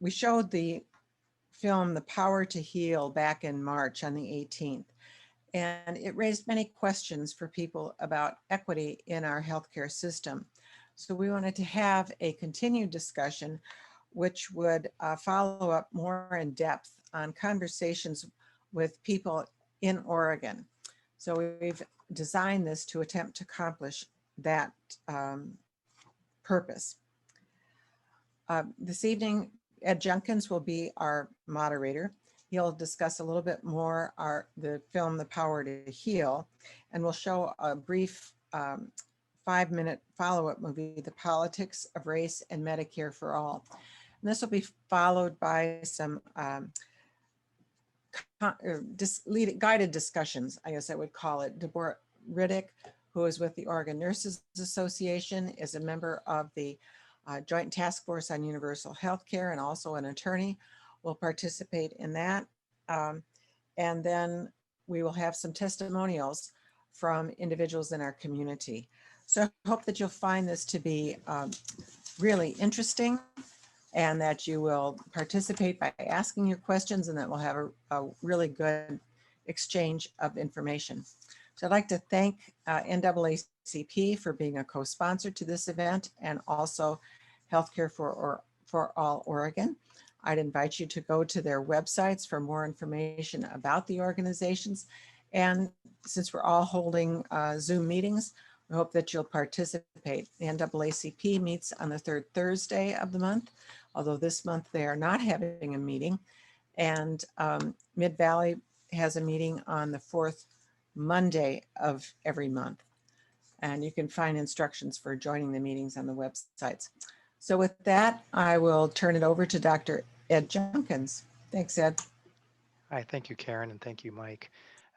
We showed the film The Power to Heal back in March on the 18th, and it raised many questions for people about equity in our healthcare system. So we wanted to have a continued discussion which would follow up more in depth on conversations with people in Oregon. So we've designed this to attempt to accomplish that purpose. This evening, Ed Junkins will be our moderator. He'll discuss a little bit more the film, The Power to Heal, and we'll show a brief 5-minute follow-up movie, The Politics of Race and Medicare for All. And this will be followed by some guided discussions, I guess I would call it. Deborah Riddick, who is with the Oregon Nurses Association, is a member of the Joint Task Force on Universal Healthcare and also an attorney, will participate in that. And then we will have some testimonials from individuals in our community. So I hope that you'll find this to be really interesting and that you will participate by asking your questions, and that we'll have a really good exchange of information. So I'd like to thank NAACP for being a co-sponsor to this event, and also Healthcare for All Oregon. I'd invite you to go to their websites for more information about the organizations. And since we're all holding Zoom meetings, we hope that you'll participate. The NAACP meets on the third Thursday of the month, although this month they are not having a meeting. And Mid-Valley has a meeting on the fourth Monday of every month. And you can find instructions for joining the meetings on the websites. So with that, I will turn it over to Dr. Ed Junkins. Thanks, Ed. Hi, thank you, Karen, and thank you, Mike.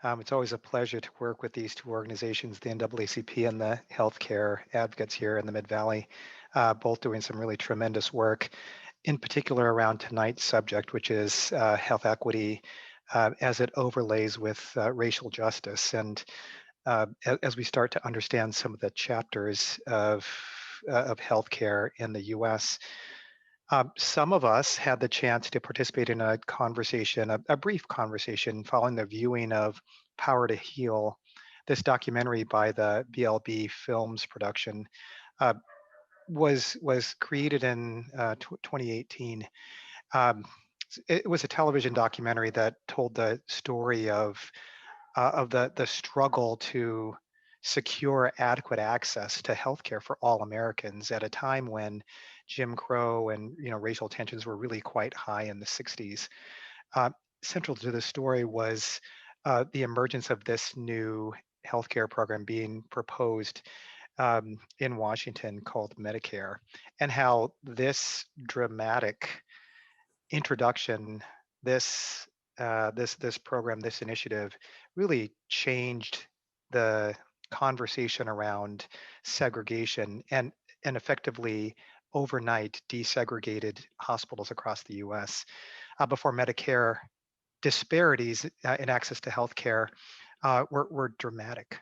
It's always a pleasure to work with these two organizations, the NAACP and the healthcare advocates here in the Mid-Valley, both doing some really tremendous work, in particular around tonight's subject, which is health equity as it overlays with racial justice. And as we start to understand some of the chapters of healthcare in the U.S., some of us had the chance to participate in a conversation, a brief conversation, following the viewing of Power to Heal, this documentary by the BLB Films production. Was created in 2018. It was a television documentary that told the story of the struggle to secure adequate access to healthcare for all Americans at a time when Jim Crow and racial tensions were really quite high in the 60s. Central to the story was the emergence of this new healthcare program being proposed in Washington called Medicare, and how this dramatic introduction, this program, this initiative, really changed the conversation around segregation and effectively overnight desegregated hospitals across the U.S. Before Medicare, disparities in access to healthcare were dramatic.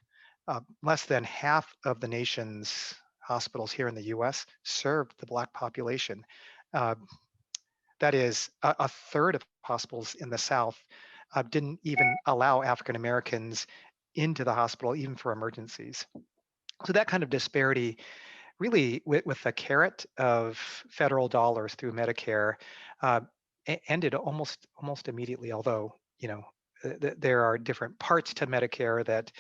Less than half of the nation's hospitals here in the U.S. served the Black population. That is, a third of hospitals in the South didn't even allow African Americans into the hospital, even for emergencies. So that kind of disparity, really, with the carrot of federal dollars through Medicare, ended almost immediately. Although there are different parts to Medicare that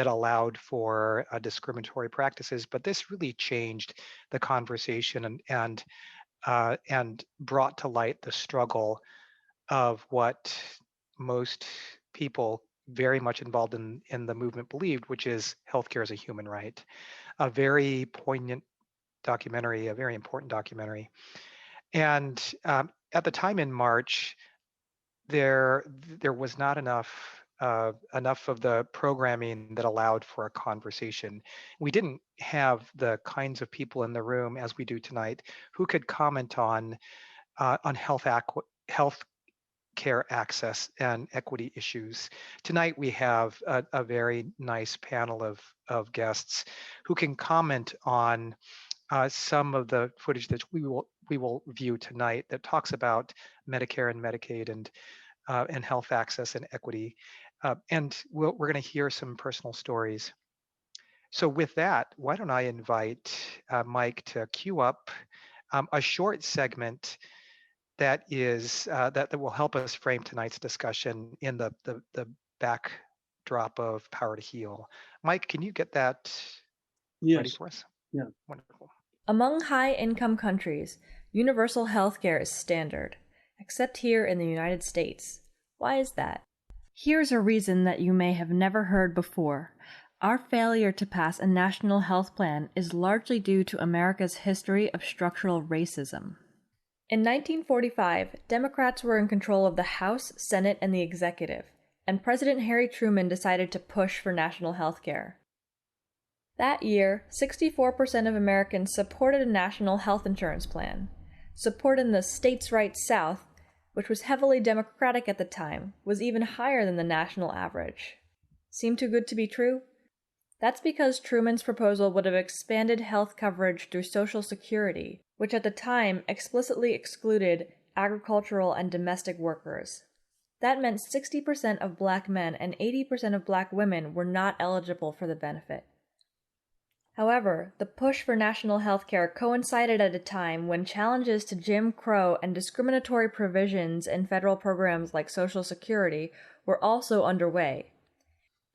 allowed for discriminatory practices, but this really changed the conversation and brought to light the struggle of what most people very much involved in the movement believed, which is healthcare as a human right. A very poignant documentary, a very important documentary. And at the time in March, there was not enough of the programming that allowed for a conversation. We didn't have the kinds of people in the room as we do tonight who could comment on health care access and equity issues. Tonight we have a very nice panel of guests who can comment on some of the footage that we will view tonight that talks about Medicare and Medicaid and health access and equity. And we're going to hear some personal stories. So with that, why don't I invite Mike to queue up a short segment that is that will help us frame tonight's discussion in the backdrop of Power to Heal. Mike, can you get that ready Yes. for us? Yeah. Wonderful. Among high-income countries, universal health care is standard, except here in the United States. Why is that? Here's a reason that you may have never heard before. Our failure to pass a national health plan is largely due to America's history of structural racism. In 1945, Democrats were in control of the House, Senate, and the executive, and President Harry Truman decided to push for national health care. That year, 64% of Americans supported a national health insurance plan. Support in the states' rights South, which was heavily Democratic at the time, was even higher than the national average. Seem too good to be true? That's because Truman's proposal would have expanded health coverage through Social Security, which at the time explicitly excluded agricultural and domestic workers. That meant 60% of Black men and 80% of Black women were not eligible for the benefit. However, the push for national health care coincided at a time when challenges to Jim Crow and discriminatory provisions in federal programs like Social Security were also underway.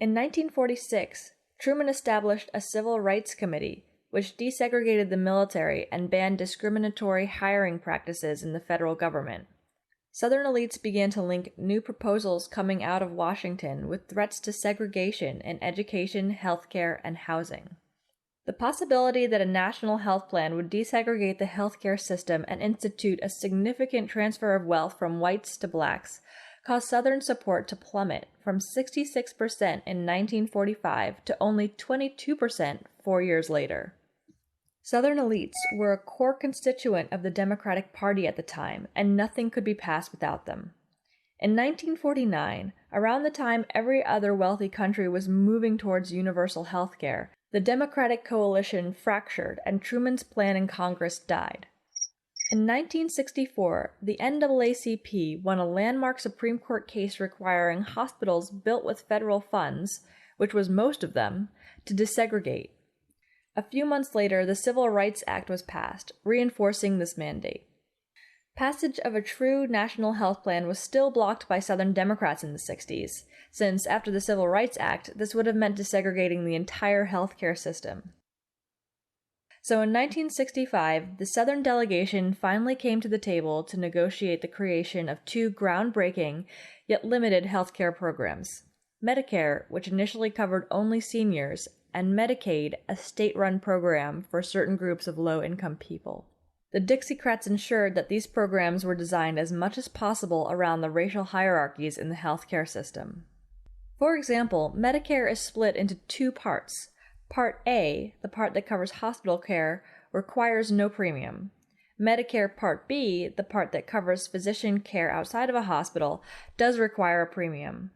In 1946, Truman established a Civil Rights Committee, which desegregated the military and banned discriminatory hiring practices in the federal government. Southern elites began to link new proposals coming out of Washington with threats to segregation in education, healthcare, and housing. The possibility that a national health plan would desegregate the healthcare system and institute a significant transfer of wealth from whites to blacks caused Southern support to plummet from 66% in 1945 to only 22% 4 years later. Southern elites were a core constituent of the Democratic Party at the time, and nothing could be passed without them. In 1949, around the time every other wealthy country was moving towards universal health care, the Democratic coalition fractured and Truman's plan in Congress died. In 1964, the NAACP won a landmark Supreme Court case requiring hospitals built with federal funds, which was most of them, to desegregate. A few months later, the Civil Rights Act was passed, reinforcing this mandate. Passage of a true national health plan was still blocked by Southern Democrats in the 60s, since after the Civil Rights Act, this would have meant desegregating the entire healthcare system. So in 1965, the Southern delegation finally came to the table to negotiate the creation of two groundbreaking, yet limited healthcare programs: Medicare, which initially covered only seniors, and Medicaid, a state-run program for certain groups of low-income people. The Dixiecrats ensured that these programs were designed as much as possible around the racial hierarchies in the healthcare system. For example, Medicare is split into two parts. Part A, the part that covers hospital care, requires no premium. Medicare Part B, the part that covers physician care outside of a hospital, does require a premium.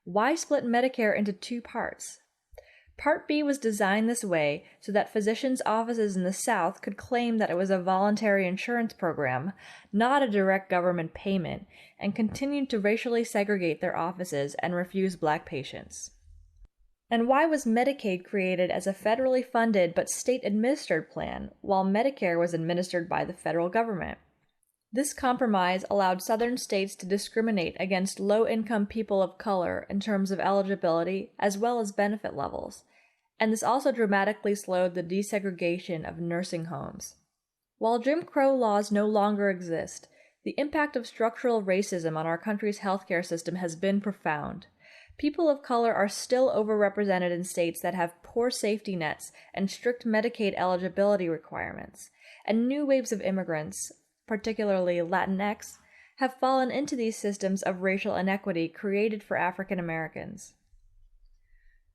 Why split Medicare into two parts? Part B was designed this way so that physicians' offices in the South could claim that it was a voluntary insurance program, not a direct government payment, and continued to racially segregate their offices and refuse Black patients. And why was Medicaid created as a federally funded but state-administered plan, while Medicare was administered by the federal government? This compromise allowed Southern states to discriminate against low-income people of color in terms of eligibility as well as benefit levels, and this also dramatically slowed the desegregation of nursing homes. While Jim Crow laws no longer exist, the impact of structural racism on our country's healthcare system has been profound. People of color are still overrepresented in states that have poor safety nets and strict Medicaid eligibility requirements, and new waves of immigrants, particularly Latinx, have fallen into these systems of racial inequity created for African Americans.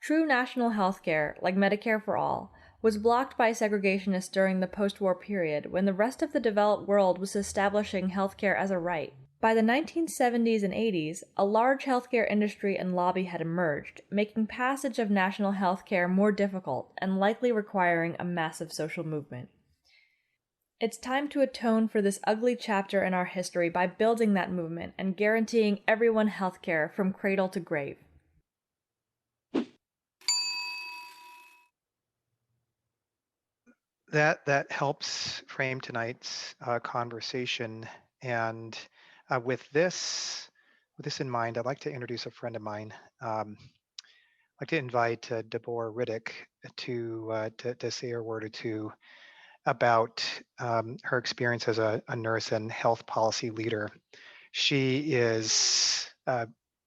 True national health care, like Medicare for All, was blocked by segregationists during the post-war period when the rest of the developed world was establishing healthcare as a right. By the 1970s and 80s, a large healthcare industry and lobby had emerged, making passage of national health care more difficult and likely requiring a massive social movement. It's time to atone for this ugly chapter in our history by building that movement and guaranteeing everyone healthcare from cradle to grave. That helps frame tonight's conversation. And with this in mind, I'd like to introduce a friend of mine. I'd like to invite Deborah Riddick to say a word or two about her experience as a nurse and health policy leader. She is,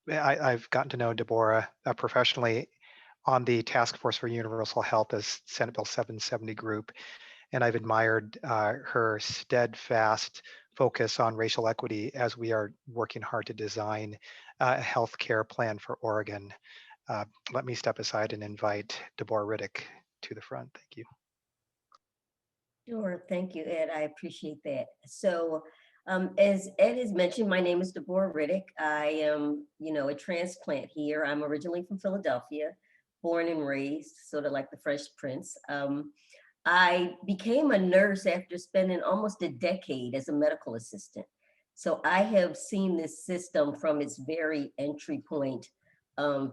I've gotten to know Deborah professionally on the Task Force for Universal Health as Senate Bill 770 group, and I've admired her steadfast focus on racial equity as we are working hard to design a healthcare plan for Oregon. Let me step aside and invite Deborah Riddick to the front. Thank you. Sure. Thank you, Ed. I appreciate that. So as Ed has mentioned, my name is Deborah Riddick. I am, a transplant here. I'm originally from Philadelphia, born and raised, sort of like the Fresh Prince. I became a nurse after spending almost a decade as a medical assistant. So I have seen this system from its very entry point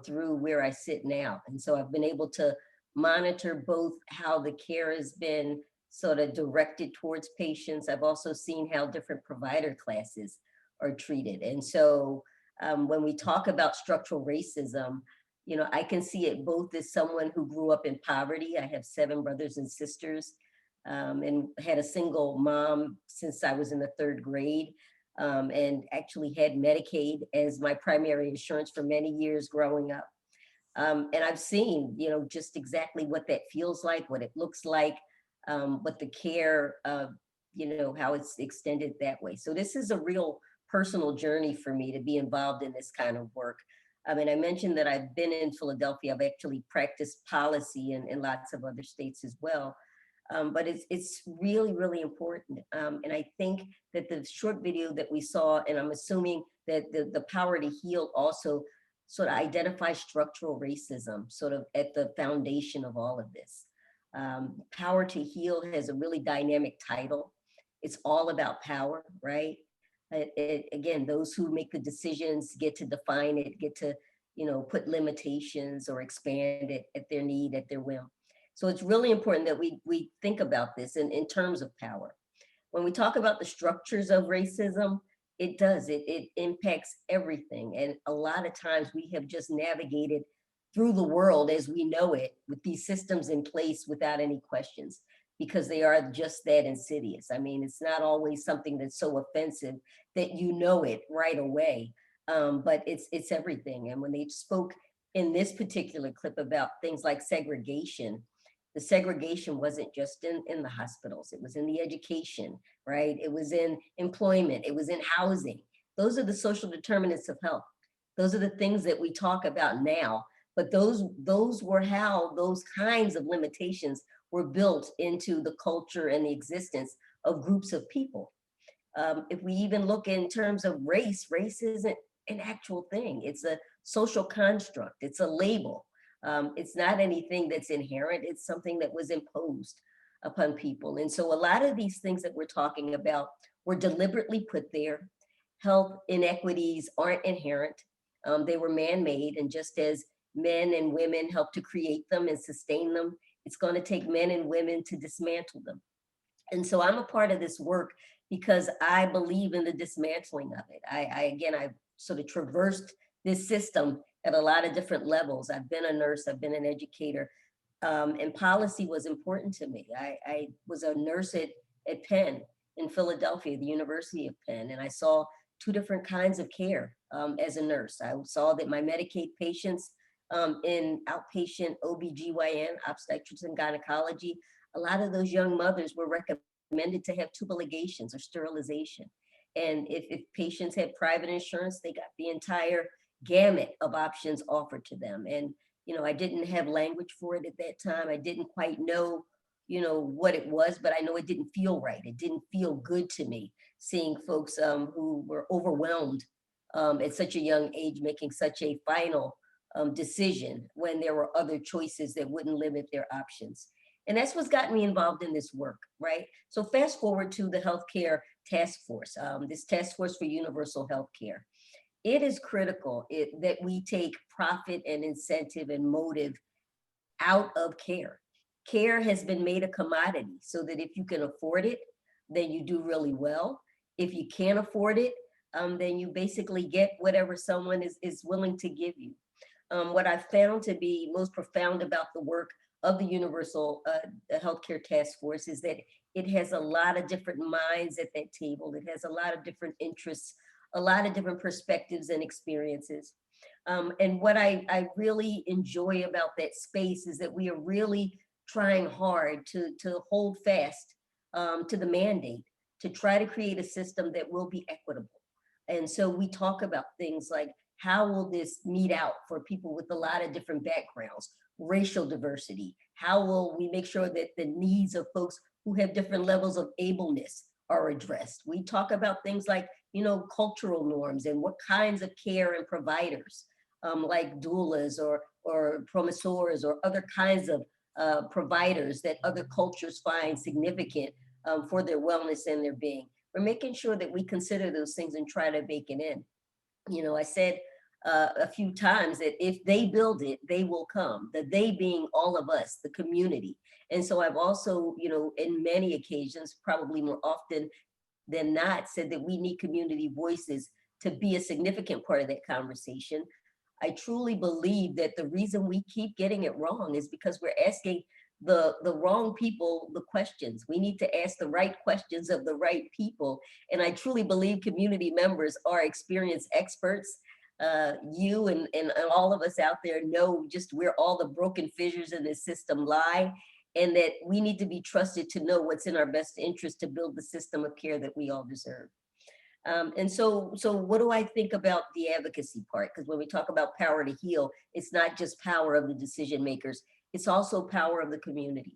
through where I sit now. And so I've been able to monitor both how the care has been sort of directed towards patients. I've also seen how different provider classes are treated. And so when we talk about structural racism, I can see it both as someone who grew up in poverty. I have 7 brothers and sisters and had a single mom since I was in the 3rd grade and actually had Medicaid as my primary insurance for many years growing up. And I've seen, just exactly what that feels like, what it looks like, what the care, how it's extended that way. So this is a real personal journey for me to be involved in this kind of work. I mean, I mentioned that I've been in Philadelphia. I've actually practiced policy in lots of other states as well. But it's really, really important. And I think that the short video that we saw, and I'm assuming that the Power to Heal also sort of identifies structural racism, sort of at the foundation of all of this. Power to Heal has a really dynamic title. It's all about power, right? Again, those who make the decisions get to define it, get to, put limitations or expand it at their need, at their whim. So it's really important that we think about this in terms of power. When we talk about the structures of racism, it impacts everything. And a lot of times we have just navigated through the world as we know it with these systems in place without any questions, because they are just that insidious. I mean, it's not always something that's so offensive that you know it right away, but it's everything. And when they spoke in this particular clip about things like segregation, the segregation wasn't just in the hospitals, it was in the education, right? It was in employment, it was in housing. Those are the social determinants of health. Those are the things that we talk about now, but those were how those kinds of limitations were built into the culture and the existence of groups of people. If we even look in terms of race isn't an actual thing. It's a social construct, it's a label. It's not anything that's inherent, it's something that was imposed upon people. And so a lot of these things that we're talking about were deliberately put there. Health inequities aren't inherent. They were man-made, and just as men and women help to create them and sustain them, it's going to take men and women to dismantle them. And so I'm a part of this work because I believe in the dismantling of it. I've sort of traversed this system at a lot of different levels. I've been a nurse, I've been an educator, and policy was important to me. I was a nurse at Penn in Philadelphia, the University of Penn, and I saw 2 different kinds of care as a nurse. I saw that my Medicaid patients in outpatient OBGYN, obstetrics and gynecology, a lot of those young mothers were recommended to have tubal ligations or sterilization. And if patients had private insurance, they got the entire gamut of options offered to them. And, I didn't have language for it at that time. I didn't quite know, what it was, but I know it didn't feel right. It didn't feel good to me seeing folks who were overwhelmed at such a young age, making such a final decision when there were other choices that wouldn't limit their options. And that's what's gotten me involved in this work, right? So fast forward to the healthcare task force, this task force for universal healthcare. It is critical that we take profit and incentive and motive out of care. Care has been made a commodity so that if you can afford it, then you do really well. If you can't afford it, then you basically get whatever someone is willing to give you. What I've found to be most profound about the work of the Universal Healthcare Task Force is that it has a lot of different minds at that table. It has a lot of different interests, a lot of different perspectives and experiences. And what I really enjoy about that space is that we are really trying hard to hold fast to the mandate, to try to create a system that will be equitable. And so we talk about things like, how will this meet out for people with a lot of different backgrounds, racial diversity? How will we make sure that the needs of folks who have different levels of ableness are addressed? We talk about things like, cultural norms and what kinds of care and providers, like doulas or promoters or other kinds of providers that other cultures find significant for their wellness and their being. We're making sure that we consider those things and try to bake it in. I said a few times that if they build it, they will come. The they being all of us, the community. And so I've also, in many occasions, probably more often than not, said that we need community voices to be a significant part of that conversation. I truly believe that the reason we keep getting it wrong is because we're asking the wrong people the questions. We need to ask the right questions of the right people. And I truly believe community members are experienced experts. You and all of us out there know just where all the broken fissures in this system lie, and that we need to be trusted to know what's in our best interest to build the system of care that we all deserve. And so what do I think about the advocacy part? Because when we talk about power to heal, it's not just power of the decision makers, it's also power of the community.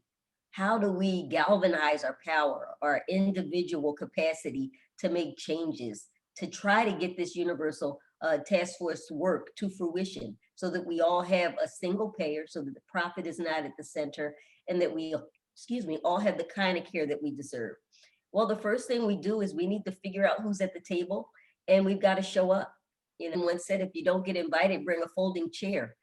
How do we galvanize our power, our individual capacity to make changes, to try to get this universal task force work to fruition so that we all have a single payer, so that the profit is not at the center, and that we, all have the kind of care that we deserve? Well, the first thing we do is we need to figure out who's at the table, and we've got to show up. One said, if you don't get invited, bring a folding chair.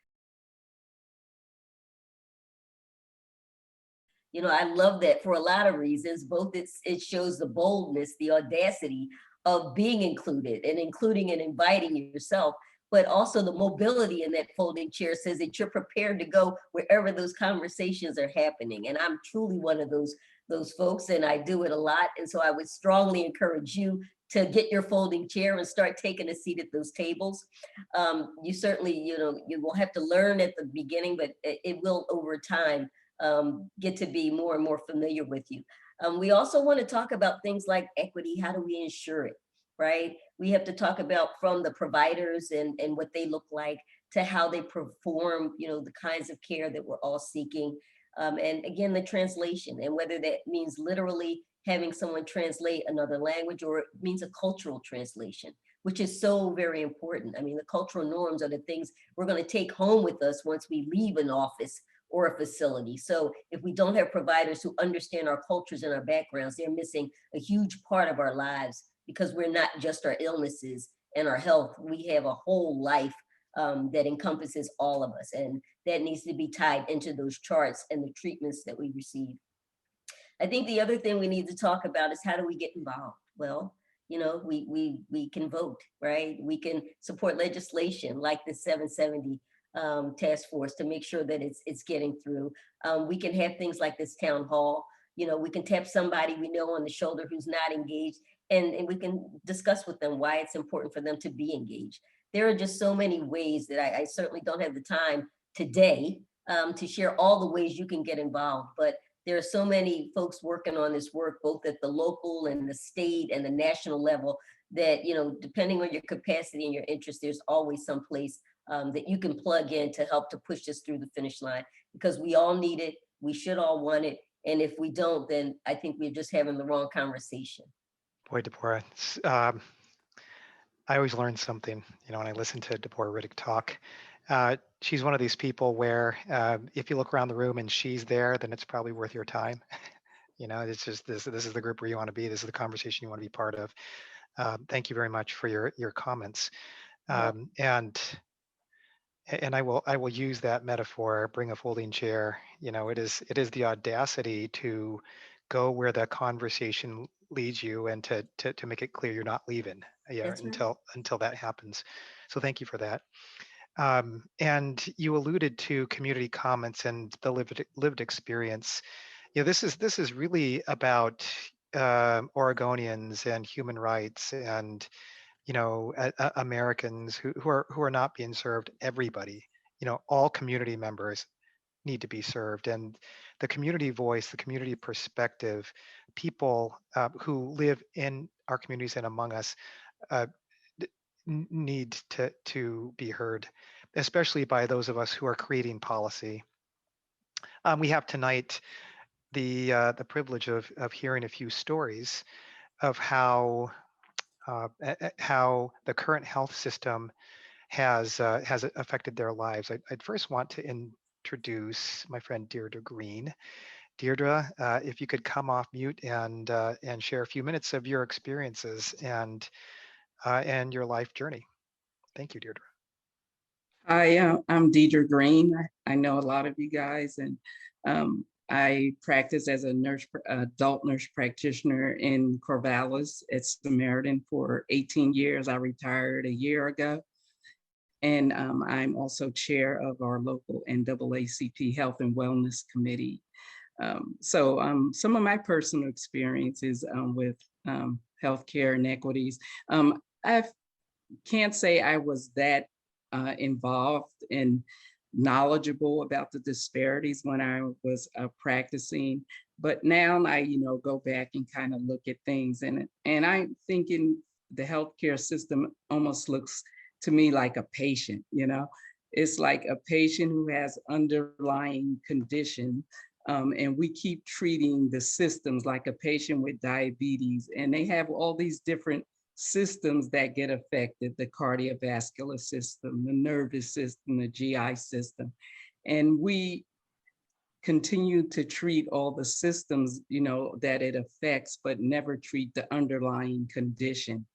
I love that for a lot of reasons. Both it shows the boldness, the audacity of being included and including and inviting yourself, but also the mobility in that folding chair says that you're prepared to go wherever those conversations are happening. And I'm truly one of those folks, and I do it a lot. And so I would strongly encourage you to get your folding chair and start taking a seat at those tables. You certainly, you will have to learn at the beginning, but it will over time get to be more and more familiar with you. We also want to talk about things like equity. How do we ensure it, right? We have to talk about from the providers and what they look like to how they perform, the kinds of care that we're all seeking. And again, the translation, and whether that means literally having someone translate another language or it means a cultural translation, which is so very important. I mean, the cultural norms are the things we're going to take home with us once we leave an office or a facility. So if we don't have providers who understand our cultures and our backgrounds, they're missing a huge part of our lives, because we're not just our illnesses and our health. We have a whole life that encompasses all of us, and that needs to be tied into those charts and the treatments that we receive. I think the other thing we need to talk about is, how do we get involved? Well, we can vote, right? We can support legislation like the 770 task force to make sure that it's getting through. We can have things like this town hall. We can tap somebody we know on the shoulder who's not engaged, and we can discuss with them why it's important for them to be engaged. There are just so many ways that I certainly don't have the time today to share all the ways you can get involved, but there are so many folks working on this work, both at the local and the state and the national level, that, depending on your capacity and your interest, there's always some place that you can plug in to help to push us through the finish line, because we all need it. We should all want it. And if we don't, then I think we're just having the wrong conversation. Boy, Deborah, I always learn something, when I listen to Deborah Riddick talk. She's one of these people where if you look around the room and she's there, then it's probably worth your time. It's just this is the group where you want to be. This is the conversation you want to be part of. Thank you very much for your comments. And I will use that metaphor, bring a folding chair. It is the audacity to go where the conversation leads you and to make it clear you're not leaving That's right. until that happens. So thank you for that. And you alluded to community comments and the lived experience. This is really about Oregonians and human rights and Americans who are not being served. Everybody, all community members need to be served, and the community voice, the community perspective, people who live in our communities and among us need to be heard, especially by those of us who are creating policy. We have tonight the privilege of hearing a few stories of how the current health system has affected their lives. I'd first want to introduce my friend Deirdre Green. Deirdre, if you could come off mute and share a few minutes of your experiences and your life journey. Thank you, Deirdre. Hi, I'm Deidre Green. I know a lot of you guys, and I practice as a adult nurse practitioner in Corvallis at Samaritan for 18 years. I retired a year ago. And I'm also chair of our local NAACP Health and Wellness Committee. So some of my personal experiences with healthcare inequities, I can't say I was that involved and knowledgeable about the disparities when I was practicing, but now I go back and kind of look at things, and I'm thinking the healthcare system almost looks to me like a patient. It's like a patient who has underlying condition, and we keep treating the systems like a patient with diabetes, and they have all these different systems that get affected: the cardiovascular system, the nervous system, the GI system. And we continue to treat all the systems, that it affects, but never treat the underlying condition.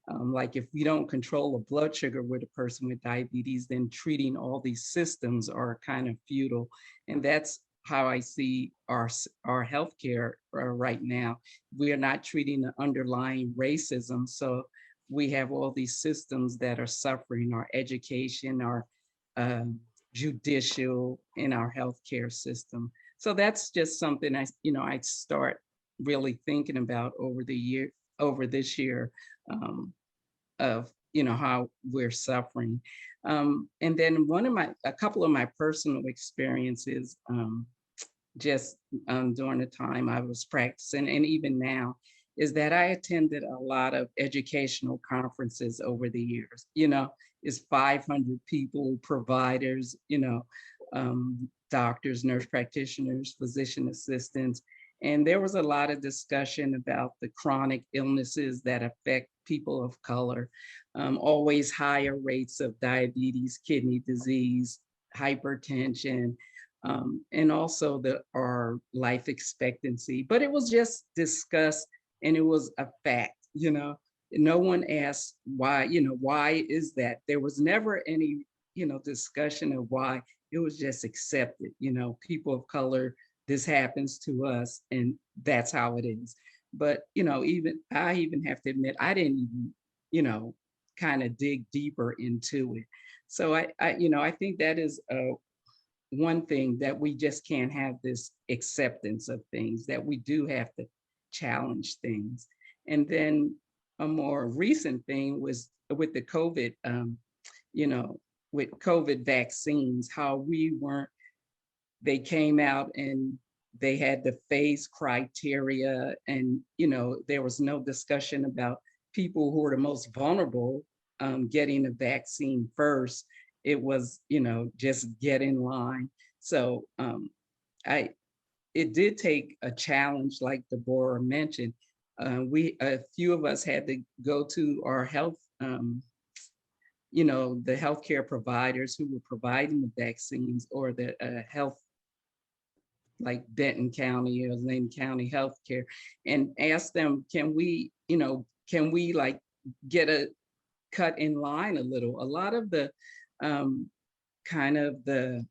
Like if we don't control the blood sugar with a person with diabetes, then treating all these systems are kind of futile. And that's how I see our healthcare right now. We are not treating the underlying racism. So we have all these systems that are suffering: our education, our judicial, in our healthcare system. So that's just something I start really thinking about over this year, of how we're suffering. And then a couple of my personal experiences, just during the time I was practicing, and even now, is that I attended a lot of educational conferences over the years. It's 500 people, providers, doctors, nurse practitioners, physician assistants. And there was a lot of discussion about the chronic illnesses that affect people of color, always higher rates of diabetes, kidney disease, hypertension, and also our life expectancy. But it was just discussed, and it was a fact. No one asked why. Why is that? There was never any discussion of why. It was just accepted. People of color, this happens to us, and that's how it is. But I even have to admit, I didn't even kind of dig deeper into it. So I think that is one thing, that we just can't have this acceptance of things, that we do have to challenge things. And then a more recent thing was with the COVID, with COVID vaccines, how they came out and they had the phase criteria, and there was no discussion about people who are the most vulnerable getting the vaccine first. It was just get in line. So it did take a challenge, like Deborah mentioned. A few of us had to go to our health you know, the healthcare providers who were providing the vaccines, or the health, like Benton County or Lynn County Healthcare, and ask them, can we, you know, can we like get a cut in line a little? A lot of the kind of the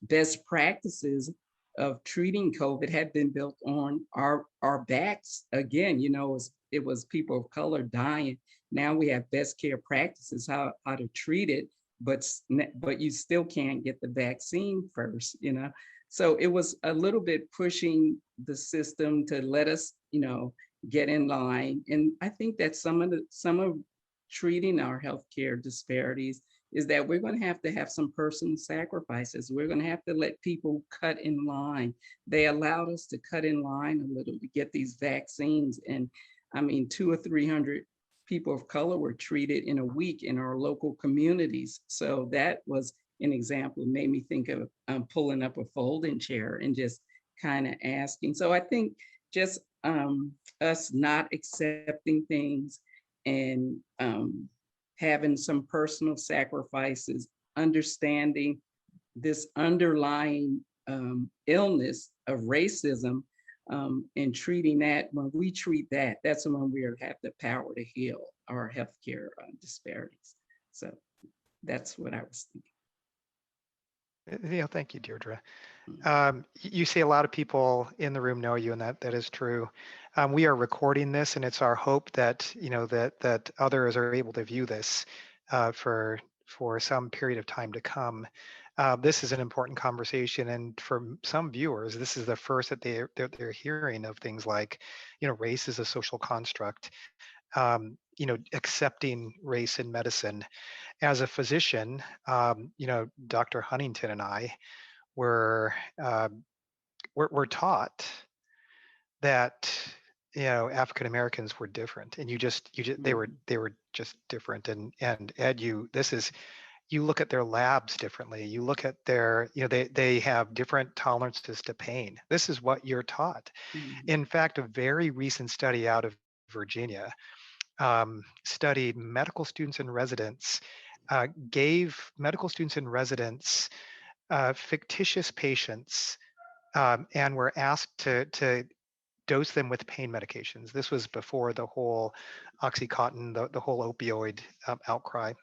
best practices of treating COVID had been built on our backs. Again, you know, it was people of color dying. Now we have best care practices, how to treat it, but you still can't get the vaccine first, you know? So it was a little bit pushing the system to let us, you know, get in line. And I think that some of treating our healthcare disparities is that we're going to have some personal sacrifices. We're going to have to let people cut in line. They allowed us to cut in line a little to get these vaccines. And I mean, 200 or 300 people of color were treated in a week in our local communities. So that was an example. It made me think of pulling up a folding chair and just kind of asking. So I think just us not accepting things, and having some personal sacrifices, understanding this underlying illness of racism, and treating that. When we treat that, that's when we have the power to heal our healthcare disparities. So that's what I was thinking. Yeah, thank you, Deirdre. You say a lot of people in the room know you, and that is true. We are recording this, and it's our hope that, you know, that others are able to view this for some period of time to come. This is an important conversation, and for some viewers, this is the first that they're hearing of things like, you know, race is a social construct. You know, accepting race in medicine. As a physician, you know, Dr. Huntington and I were taught that, you know, African Americans were different, and they were just different. And Ed, you look at their labs differently. You look at their, you know, they have different tolerances to pain. This is what you're taught. In fact, a very recent study out of Virginia studied medical students and residents, gave medical students and residents fictitious patients, and were asked to dose them with pain medications. This was before the whole Oxycontin, the whole opioid outcry.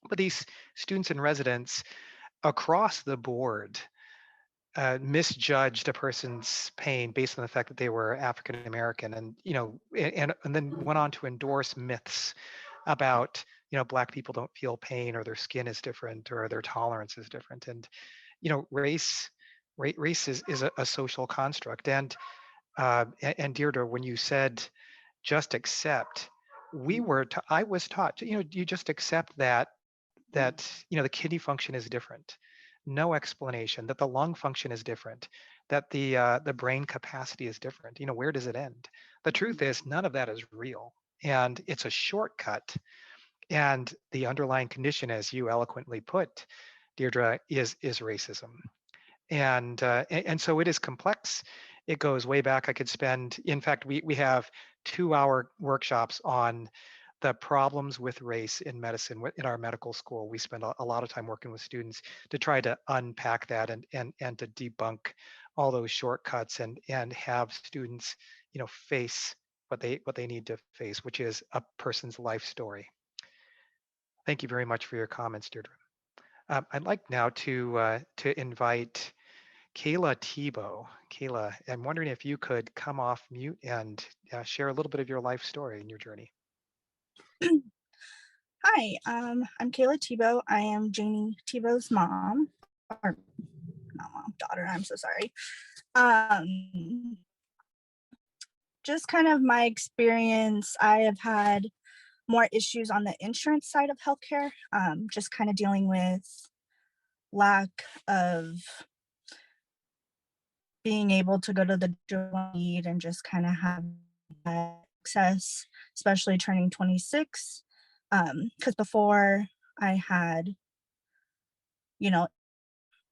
But these students and residents across the board misjudged a person's pain based on the fact that they were African American, and, you know, and then went on to endorse myths about, you know, Black people don't feel pain, or their skin is different, or their tolerance is different. And, you know, race is a social construct. And Deirdre, when you said just accept, I was taught, you know, you just accept that, you know, the kidney function is different. No explanation. That the lung function is different. That the brain capacity is different. You know, where does it end? The truth is, none of that is real, and it's a shortcut. And the underlying condition, as you eloquently put, Deirdre, is racism. And so it is complex. It goes way back. I could spend, in fact, we have 2-hour workshops on the problems with race in medicine in our medical school. We spend a lot of time working with students to try to unpack that and to debunk all those shortcuts, and have students, you know, face what they need to face, which is a person's life story. Thank you very much for your comments, Deirdre. I'd like now to invite Kayla Tebow. Kayla, I'm wondering if you could come off mute and share a little bit of your life story and your journey. Hi, I'm Kayla Tebow. I am Janie Tebow's mom, or not mom, daughter. I'm so sorry. Just kind of my experience, I have had more issues on the insurance side of healthcare, just kind of dealing with lack of being able to go to the need and just kind of have access, especially turning 26. Because before I had, you know,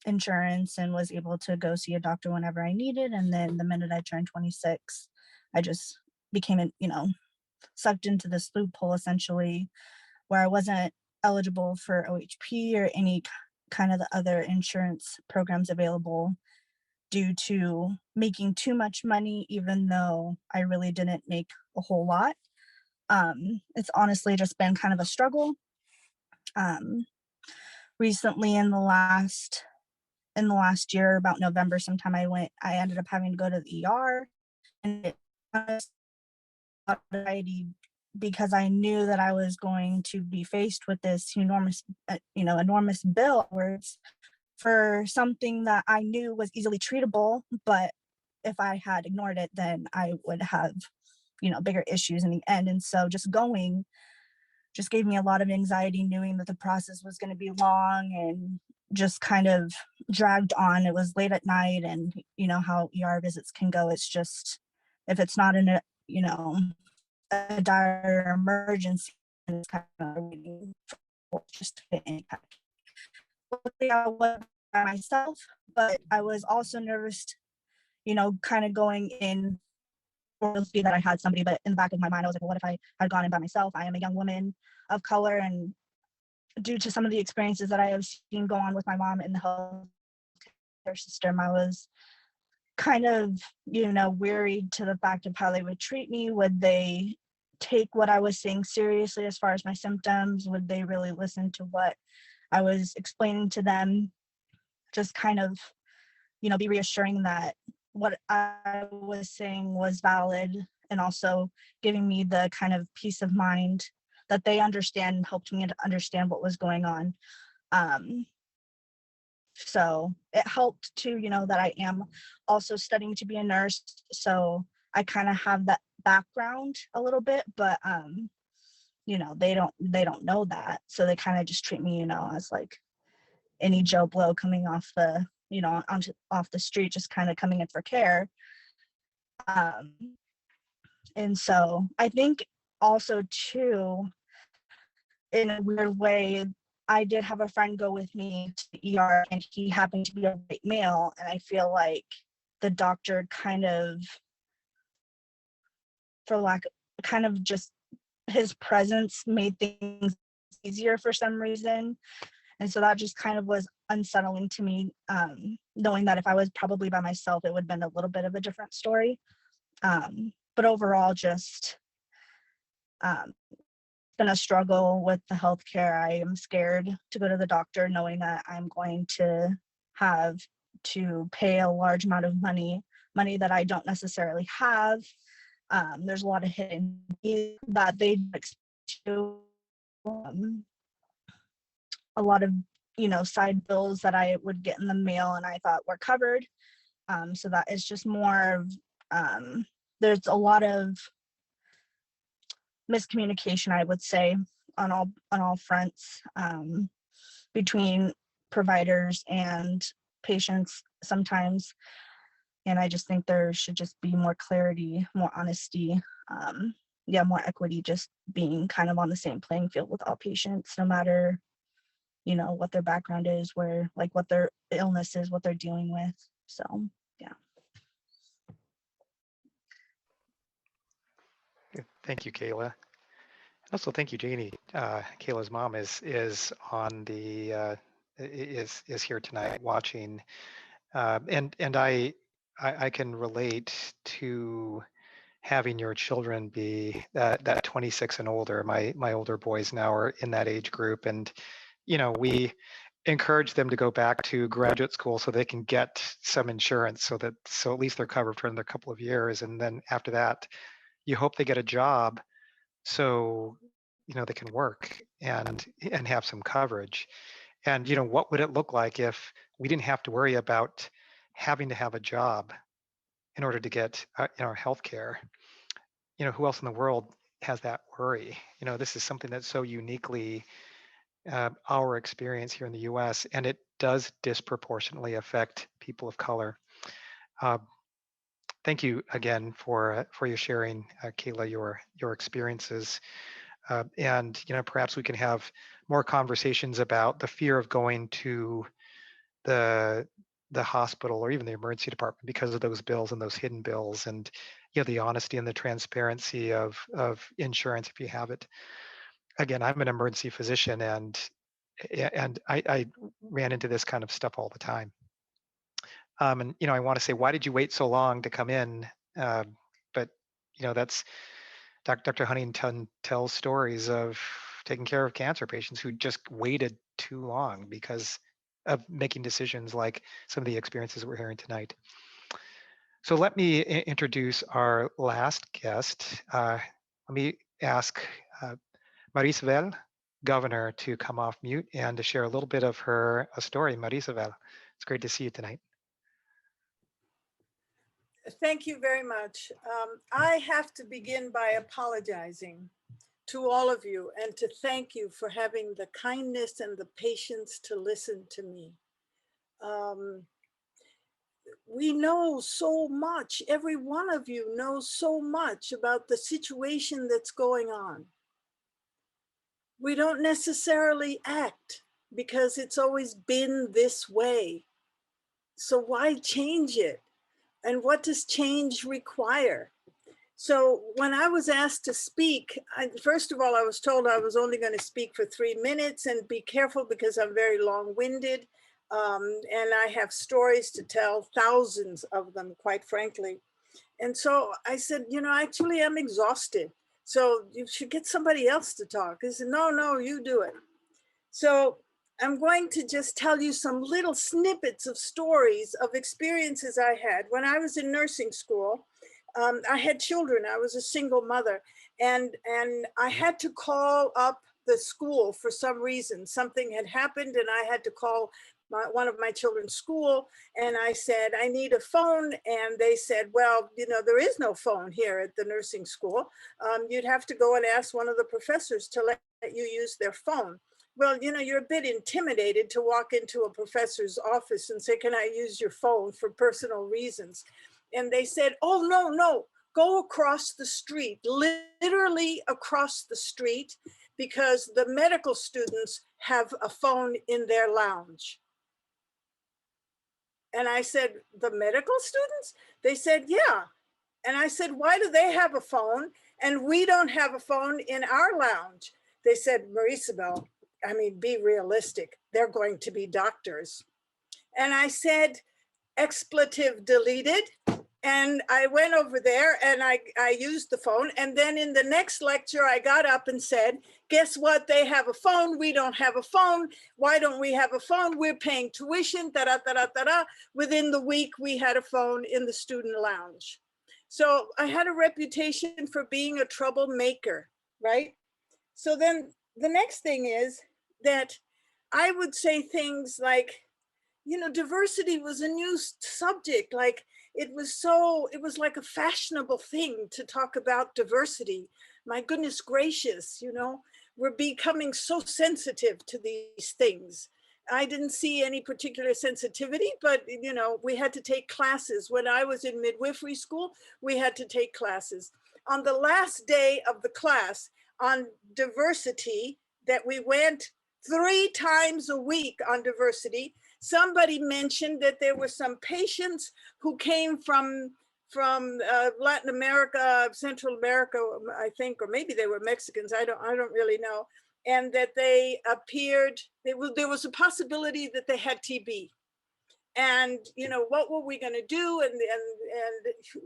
insurance and was able to go see a doctor whenever I needed. And then the minute I turned 26, I just became, you know, sucked into this loophole essentially, where I wasn't eligible for OHP or any kind of the other insurance programs available due to making too much money, even though I really didn't make a whole lot. It's honestly just been kind of a struggle. Recently in the last year, about November sometime, I ended up having to go to the ER, and it was anxiety because I knew that I was going to be faced with this enormous bill for something that I knew was easily treatable, but if I had ignored it, then I would have, bigger issues in the end. And so just going just gave me a lot of anxiety, knowing that the process was going to be long and just kind of dragged on. It was late at night, and how ER visits can go. It's just, if it's not in a dire emergency, it's kind of waiting for just to get any kind of. Luckily, I was by myself, but I was also nervous, kind of going in or be that I had somebody, but in the back of my mind, I was like, well, what if I had gone in by myself? I am a young woman of color, and due to some of the experiences that I have seen go on with my mom in the healthcare system, I was kind of, wearied to the fact of how they would treat me. Would they take what I was saying seriously as far as my symptoms? Would they really listen to what I was explaining to them? Just kind of, be reassuring that what I was saying was valid, and also giving me the kind of peace of mind that they understand and helped me to understand what was going on. So it helped too, that I am also studying to be a nurse. So I kind of have that background a little bit, but they don't know that. So they kind of just treat me, as like any Joe Blow coming off the, off the street, just kind of coming in for care. And so I think also too, in a weird way, I did have a friend go with me to the ER, and he happened to be a white male. And I feel like the doctor kind of, just his presence made things easier for some reason. And so that just kind of was unsettling to me, knowing that if I was probably by myself, it would have been a little bit of a different story. But overall, just been a struggle with the healthcare. I am scared to go to the doctor, knowing that I'm going to have to pay a large amount of money that I don't necessarily have. There's a lot of hidden fees that they expect to, a lot of side bills that I would get in the mail and I thought were covered. So that is just more of, there's a lot of miscommunication, I would say, on all fronts, between providers and patients sometimes. And I just think there should just be more clarity, more honesty, more equity, just being kind of on the same playing field with all patients, no matter what their background is, what their illness is, what they're dealing with. So yeah. Thank you, Kayla. Also, thank you, Janie. Kayla's mom is on the is here tonight watching, and I can relate to having your children be that 26 and older. My older boys now are in that age group, and we encourage them to go back to graduate school so they can get some insurance, so at least they're covered for another couple of years, and then after that, you hope they get a job so they can work and have some coverage. And what would it look like if we didn't have to worry about having to have a job in order to get our health care? Who else in the world has that worry? This is something that's so uniquely our experience here in the US, and it does disproportionately affect people of color. Thank you again for your sharing, Kayla, your experiences. And perhaps we can have more conversations about the fear of going to the hospital or even the emergency department because of those bills and those hidden bills, and the honesty and the transparency of insurance if you have it. again, I'm an emergency physician, and I ran into this kind of stuff all the time. And I want to say, why did you wait so long to come in? But that's Dr. Huntington tells stories of taking care of cancer patients who just waited too long because of making decisions like some of the experiences we're hearing tonight. So let me introduce our last guest. Let me ask Marisabel Governor to come off mute and to share a little bit of her story. Marisabel, it's great to see you tonight. Thank you very much. I have to begin by apologizing to all of you and to thank you for having the kindness and the patience to listen to me. We know so much, every one of you knows so much about the situation that's going on. We don't necessarily act because it's always been this way. So why change it? And what does change require? So when I was asked to speak, first of all, I was told I was only going to speak for 3 minutes, and be careful because I'm very long-winded. And I have stories to tell, thousands of them, quite frankly. And so I said, actually I'm exhausted. So you should get somebody else to talk. I said, no, you do it. So I'm going to just tell you some little snippets of stories of experiences I had. When I was in nursing school, I had children. I was a single mother, and I had to call up the school for some reason. Something had happened and I had to call one of my children's school, and I said, I need a phone. And they said, well, there is no phone here at the nursing school. You'd have to go and ask one of the professors to let you use their phone. Well, you're a bit intimidated to walk into a professor's office and say, can I use your phone for personal reasons? And they said, oh, no, go across the street, literally across the street, because the medical students have a phone in their lounge. And I said, the medical students? They said, yeah. And I said, why do they have a phone and we don't have a phone in our lounge? They said, Marisabel, be realistic. They're going to be doctors. And I said, expletive deleted. And I went over there and I used the phone. And then in the next lecture, I got up and said, guess what? They have a phone. We don't have a phone. Why don't we have a phone? We're paying tuition, da-da-da-da-da-da. Within the week, we had a phone in the student lounge. So I had a reputation for being a troublemaker, right? So then the next thing is that I would say things like, diversity was a new subject. Like it was like a fashionable thing to talk about diversity. My goodness gracious, we're becoming so sensitive to these things. I didn't see any particular sensitivity, but we had to take classes. When I was in midwifery school, we had to take classes. On the last day of the class on diversity that we went 3 times a week on diversity, somebody mentioned that there were some patients who came from Latin America, Central America, I think, or maybe they were Mexicans. I don't really know. And that they appeared, there was a possibility that they had TB. And, what were we going to do? And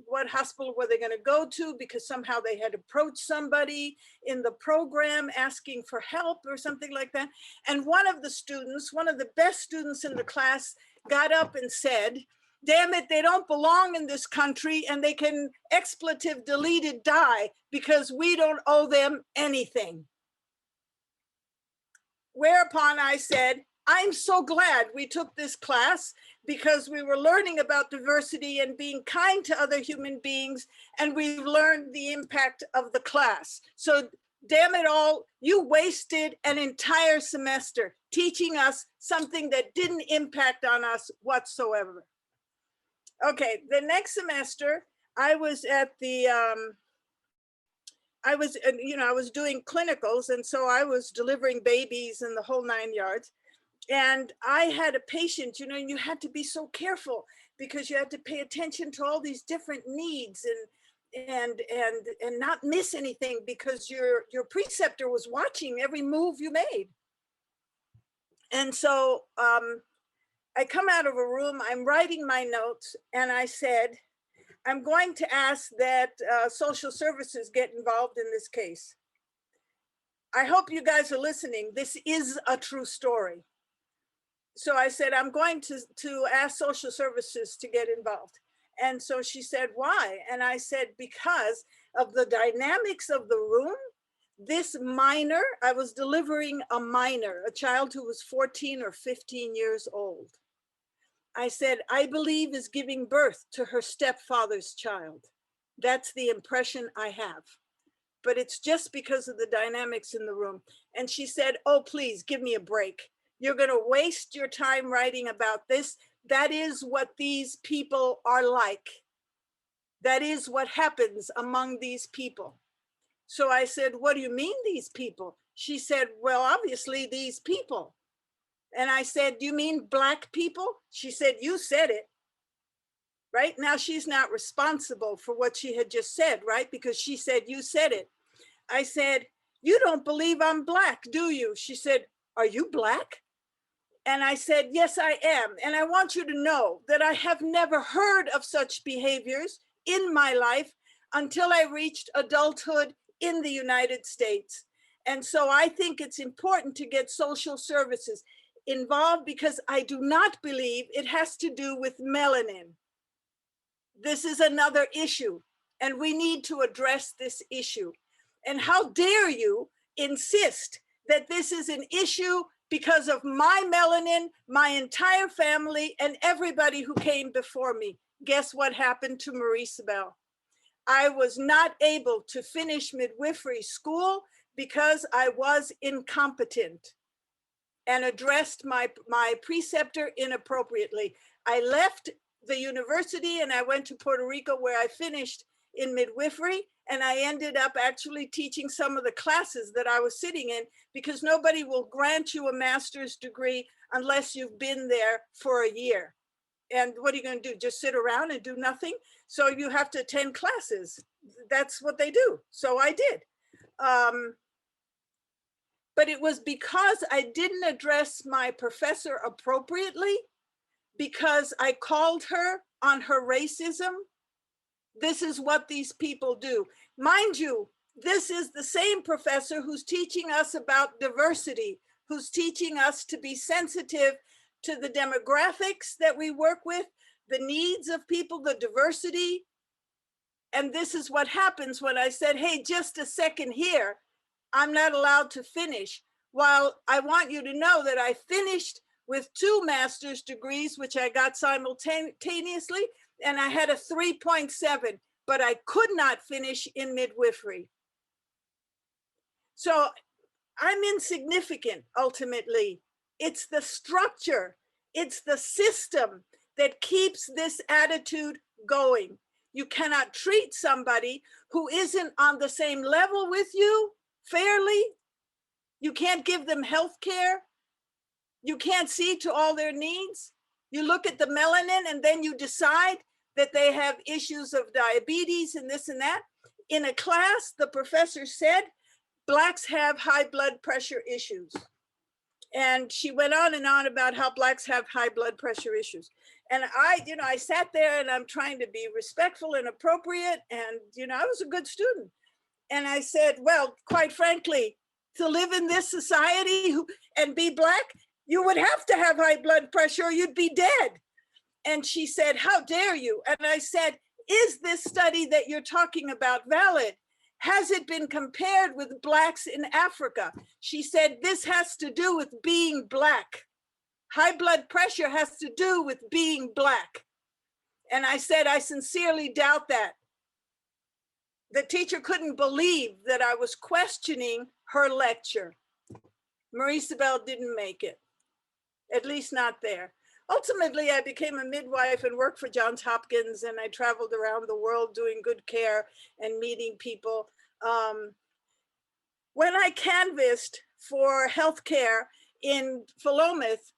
what hospital were they going to go to? Because somehow they had approached somebody in the program asking for help or something like that. And one of the students, one of the best students in the class, got up and said, damn it, they don't belong in this country and they can expletive deleted die because we don't owe them anything. Whereupon I said, I'm so glad we took this class because we were learning about diversity and being kind to other human beings, and we've learned the impact of the class. So damn it all, you wasted an entire semester teaching us something that didn't impact on us whatsoever. Okay, the next semester, I was at the, I was doing clinicals, and so I was delivering babies and the whole 9 yards. And I had a patient, and you had to be so careful because you had to pay attention to all these different needs. and not miss anything because your preceptor was watching every move you made. And so I come out of a room, I'm writing my notes, and I said, I'm going to ask that social services get involved in this case. I hope you guys are listening. This is a true story. So I said, I'm going to ask social services to get involved. And so she said, why? And I said, because of the dynamics of the room. This minor, I was delivering a minor, a child who was 14 or 15 years old. I said, I believe is giving birth to her stepfather's child. That's the impression I have. But it's just because of the dynamics in the room. And she said, oh, please give me a break. You're going to waste your time writing about this. That is what these people are like. That is what happens among these people. So I said, what do you mean these people? She said, well, obviously these people. And I said, do you mean Black people? She said, you said it. Right now, she's not responsible for what she had just said, right? Because she said, you said it. I said, you don't believe I'm Black, do you? She said, are you Black? And I said, yes, I am. And I want you to know that I have never heard of such behaviors in my life until I reached adulthood in the United States. And so I think it's important to get social services involved because I do not believe it has to do with melanin. This is another issue, and we need to address this issue. And how dare you insist that this is an issue because of my melanin, my entire family, and everybody who came before me. Guess what happened to Marisabel? I was not able to finish midwifery school because I was incompetent and addressed my preceptor inappropriately. I left the university and I went to Puerto Rico where I finished in midwifery, and I ended up actually teaching some of the classes that I was sitting in because nobody will grant you a master's degree unless you've been there for a year. And what are you going to do? Just sit around and do nothing? So you have to attend classes. That's what they do. So I did. But it was because I didn't address my professor appropriately, because I called her on her racism. This is what these people do. Mind you, this is the same professor who's teaching us about diversity, who's teaching us to be sensitive to the demographics that we work with, the needs of people, the diversity. And this is what happens when I said, hey, just a second here, I'm not allowed to finish. While I want you to know that I finished with 2 master's degrees, which I got simultaneously, and I had a 3.7, but I could not finish in midwifery. So I'm insignificant ultimately. It's the structure, it's the system that keeps this attitude going. You cannot treat somebody who isn't on the same level with you fairly. You can't give them health care. You can't see to all their needs. You look at the melanin and then you decide that they have issues of diabetes and this and that. In a class, the professor said, Blacks have high blood pressure issues. And she went on and on about how Blacks have high blood pressure issues. And I sat there and I'm trying to be respectful and appropriate. And, I was a good student. And I said, well, quite frankly, to live in this society and be Black, you would have to have high blood pressure or you'd be dead. And she said, how dare you? And I said, is this study that you're talking about valid? Has it been compared with Blacks in Africa? She said, this has to do with being Black. High blood pressure has to do with being Black. And I said, I sincerely doubt that. The teacher couldn't believe that I was questioning her lecture. Marisabel didn't make it, at least not there. Ultimately, I became a midwife and worked for Johns Hopkins, and I traveled around the world doing good care and meeting people. When I canvassed for healthcare in Philomath,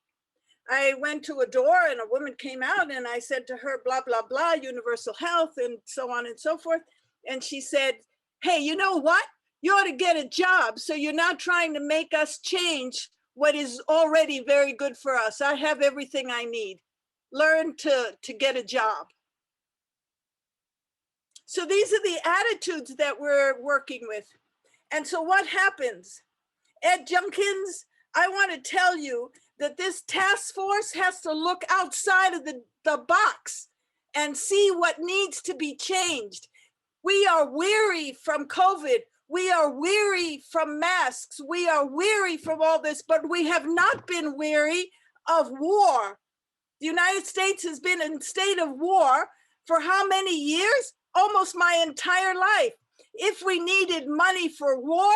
I went to a door and a woman came out and I said to her, blah, blah, blah, universal health and so on and so forth. and she said, hey, you know what? You ought to get a job. So you're not trying to make us change what is already very good for us. I have everything I need. Learn to get a job. So these are the attitudes that we're working with. And so what happens? Ed Junkins, I want to tell you that this task force has to look outside of the box and see what needs to be changed. We are weary from COVID. We are weary from masks. We are weary from all this, but we have not been weary of war. The United States has been in state of war for how many years? Almost my entire life. If we needed money for war,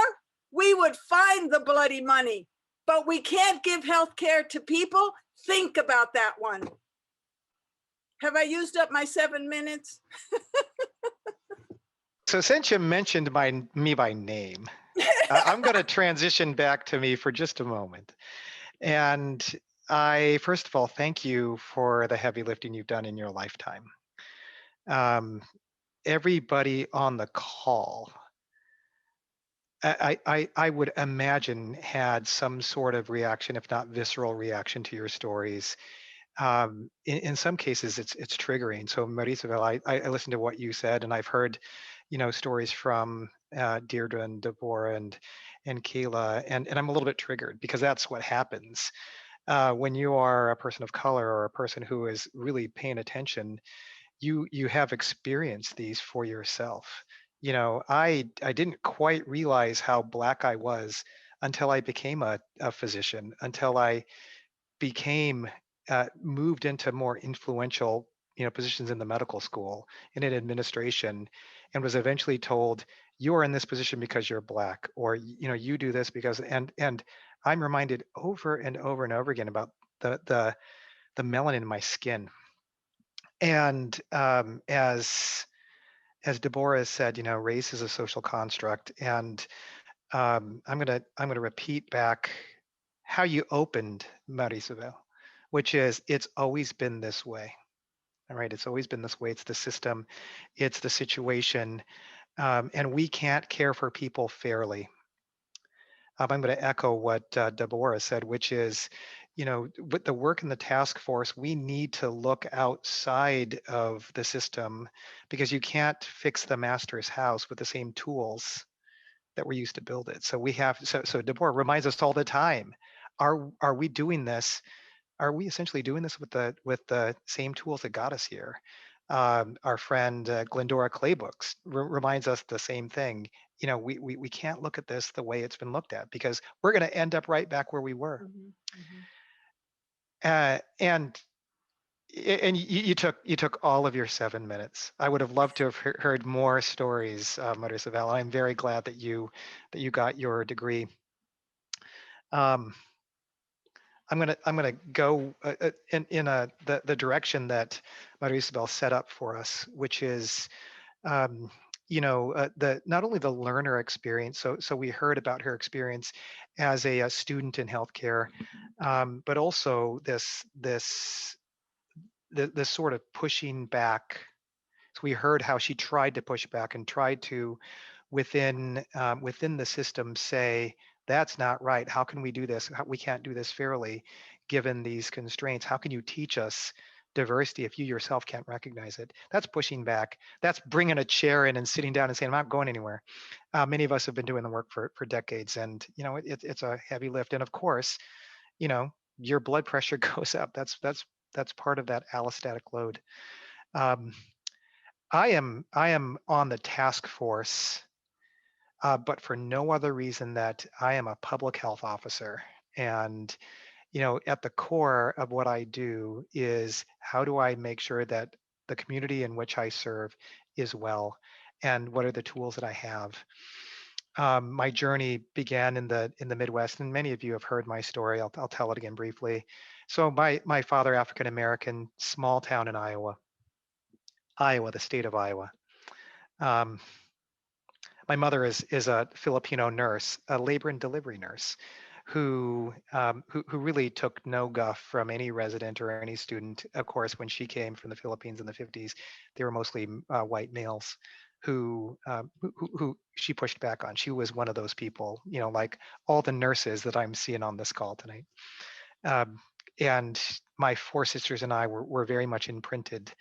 we would find the bloody money, but we can't give health care to people. Think about that one. Have I used up my 7 minutes? So since you mentioned me by name, I'm going to transition back to me for just a moment. And I, first of all, thank you for the heavy lifting you've done in your lifetime. Everybody on the call, I would imagine, had some sort of reaction, if not visceral reaction, to your stories. In some cases, it's triggering. So Marisabel, I listened to what you said, and I've heard, stories from Deirdre and Deborah and Kayla, and I'm a little bit triggered because that's what happens when you are a person of color or a person who is really paying attention. You have experienced these for yourself. I didn't quite realize how Black I was until I became a physician, until I became moved into more influential positions in the medical school and in administration, and was eventually told, you are in this position because you're Black, or you do this because, and I'm reminded over and over and over again about the melanin in my skin. And as Deborah has said, race is a social construct, and I'm gonna repeat back how you opened, Marisabel, which is, it's always been this way. All right, it's always been this way. It's the system, it's the situation, and we can't care for people fairly. I'm going to echo what Deborah said, which is, with the work in the task force, we need to look outside of the system, because you can't fix the master's house with the same tools that we're used to build it. So we have, so Deborah reminds us all the time, are we doing this? Are we essentially doing this with the same tools that got us here? Our friend Glendora Claybooks reminds us the same thing. We can't look at this the way it's been looked at, because we're going to end up right back where we were. And you took all of your 7 minutes. I would have loved to have heard more stories, Marisabel. I'm very glad that you got your degree. I'm gonna go in the direction that Marisabel set up for us, which is the not only the learner experience. So we heard about her experience as a student in healthcare, but also this sort of pushing back. So we heard how she tried to push back and tried to, within the system, say, that's not right. How can we do this? We can't do this fairly given these constraints. How can you teach us diversity if you yourself can't recognize it? That's pushing back. That's bringing a chair in and sitting down and saying, I'm not going anywhere. Many of us have been doing the work for decades, and it's a heavy lift. And of course, your blood pressure goes up. That's part of that allostatic load. I am on the task force, but for no other reason that I am a public health officer. And, at the core of what I do is, how do I make sure that the community in which I serve is well, and what are the tools that I have? My journey began in the Midwest, and many of you have heard my story. I'll tell it again briefly. So my father, African American, small town in Iowa, the state of Iowa. My mother is a Filipino nurse, a labor and delivery nurse, who really took no guff from any resident or any student. Of course, when she came from the Philippines in the 50s, they were mostly white males. who she pushed back on. She was one of those people, like all the nurses that I'm seeing on this call tonight. And my four sisters and I were very much imprinted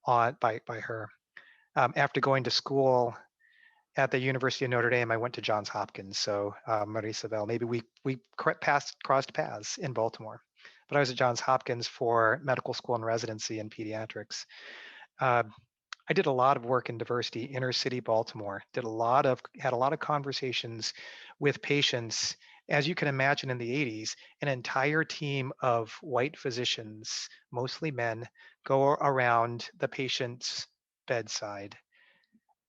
by her. After going to school at the University of Notre Dame, I went to Johns Hopkins. So Marisabel, maybe we crossed paths in Baltimore. But I was at Johns Hopkins for medical school and residency in pediatrics. I did a lot of work in diversity, inner city Baltimore. Had a lot of conversations with patients. As you can imagine, in the 80s, an entire team of white physicians, mostly men, go around the patient's bedside.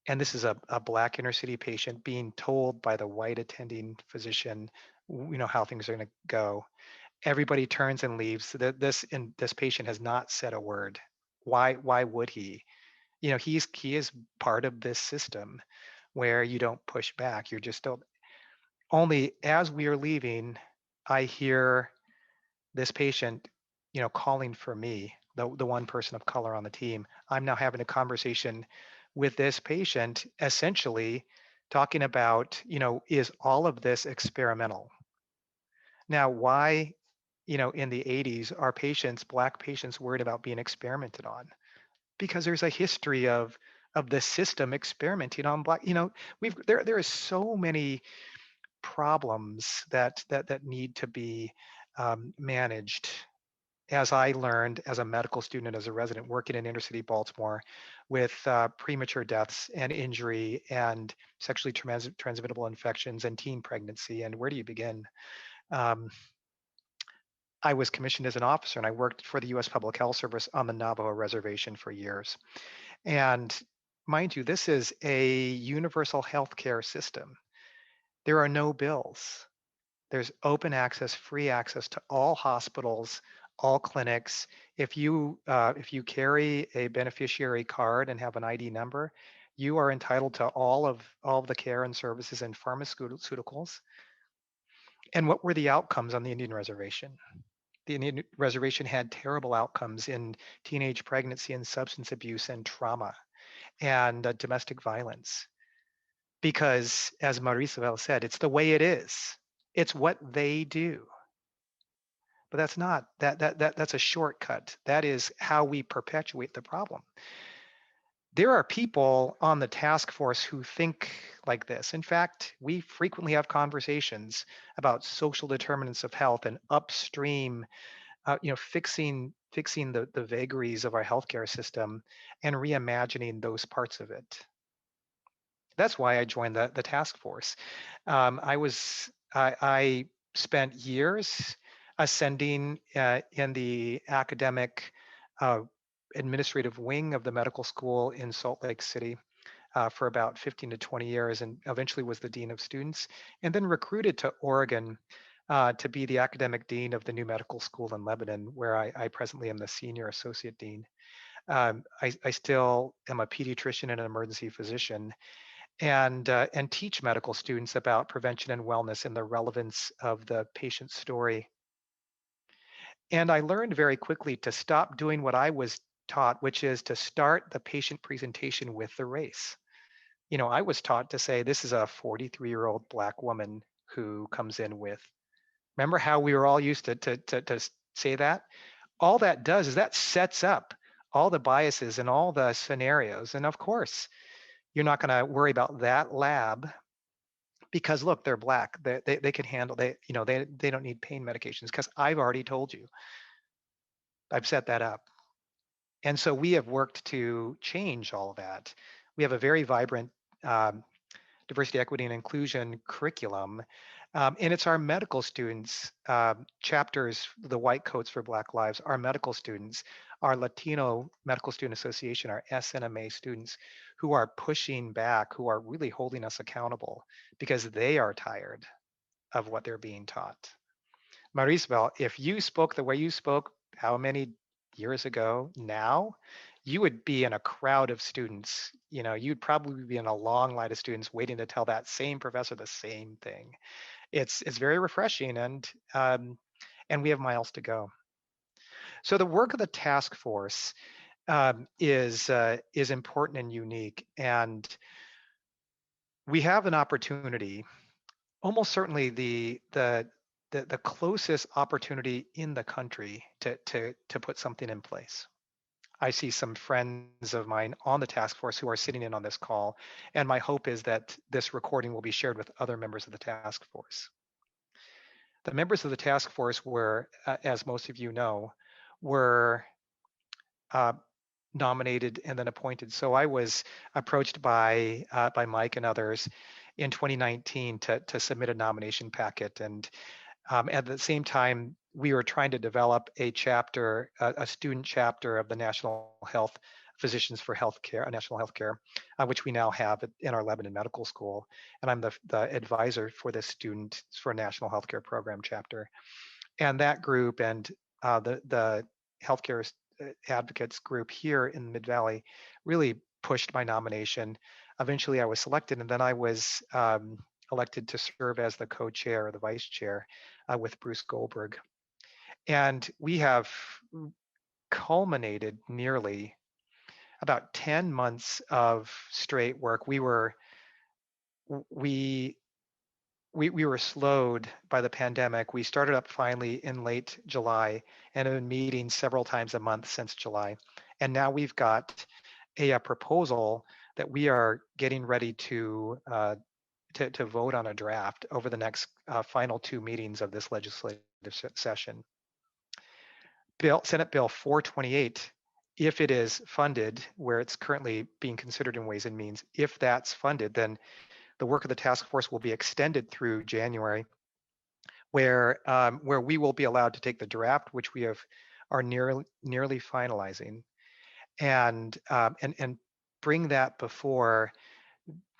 And this is a Black inner city patient being told by the white attending physician, how things are going to go. Everybody turns and leaves. This patient has not said a word. Why would he? He is part of this system where you don't push back. You're just only as we are leaving, I hear this patient, calling for me, the one person of color on the team. I'm now having a conversation with this patient, essentially talking about, is all of this experimental? Now, why, in the 80s, are Black patients worried about being experimented on? Because there's a history of the system experimenting on Black. There is so many problems that need to be managed. As I learned as a medical student, as a resident working in inner city Baltimore, with premature deaths and injury and sexually transmittable infections and teen pregnancy, and where do you begin? I was commissioned as an officer, and I worked for the U.S. Public Health Service on the Navajo Reservation for years. And mind you, this is a universal healthcare system. There are no bills. There's open access, free access to all hospitals, all clinics. If you carry a beneficiary card and have an ID number, you are entitled to all of the care and services and pharmaceuticals. And what were the outcomes on the Indian Reservation? The Indian Reservation had terrible outcomes in teenage pregnancy and substance abuse and trauma and domestic violence. Because, as Marisabel said, it's the way it is. It's what they do. But that's not, that's a shortcut. That is how we perpetuate the problem. There are people on the task force who think like this. In fact, we frequently have conversations about social determinants of health and upstream, fixing the vagaries of our healthcare system and reimagining those parts of it. That's why I joined the task force. I spent years ascending in the academic administrative wing of the medical school in Salt Lake City for about 15 to 20 years, and eventually was the dean of students, and then recruited to Oregon to be the academic dean of the new medical school in Lebanon, where I presently am the senior associate dean. I still am a pediatrician and an emergency physician, and teach medical students about prevention and wellness and the relevance of the patient's story. And I learned very quickly to stop doing what I was taught, which is to start the patient presentation with the race. I was taught to say, this is a 43-year-old Black woman who comes in with, remember how we were all used to say that? All that does is that sets up all the biases and all the scenarios. And of course, you're not going to worry about that lab because look, they're Black. They can handle, they don't need pain medications because I've already told you. I've set that up. And so we have worked to change all of that. We have a very vibrant diversity, equity, and inclusion curriculum. And it's our medical students, chapters, the White Coats for Black Lives, our medical students, our Latino Medical Student Association, our SNMA students who are pushing back, who are really holding us accountable because they are tired of what they're being taught. Marisabel, if you spoke the way you spoke, how many years ago now, you would be in a crowd of students. You'd probably be in a long line of students waiting to tell that same professor the same thing. It's very refreshing, and we have miles to go. So the work of the task force is important and unique. And we have an opportunity, almost certainly the closest opportunity in the country to put something in place. I see some friends of mine on the task force who are sitting in on this call, and my hope is that this recording will be shared with other members of the task force. The members of the task force were, as most of you know, were nominated and then appointed. So I was approached by Mike and others in 2019 to submit a nomination packet, and at the same time we were trying to develop a chapter, a student chapter of the National Health Physicians for Healthcare, National Healthcare, which we now have in our Lebanon Medical School, and I'm the advisor for this Student for National Healthcare Program chapter. And that group and the healthcare advocates group here in the Mid-Valley really pushed my nomination. Eventually I was selected, and then I was elected to serve as the co-chair or the vice chair with Bruce Goldberg. And we have culminated nearly about 10 months of straight work. We were slowed by the pandemic. We started up finally in late July and have been meeting several times a month since July. And now we've got a proposal that we are getting ready to vote on a draft over the next final 2 meetings of this legislative session. Senate Bill 428, if it is funded, where it's currently being considered in Ways and Means, if that's funded, then the work of the task force will be extended through January, where we will be allowed to take the draft, which we are nearly finalizing, and bring that before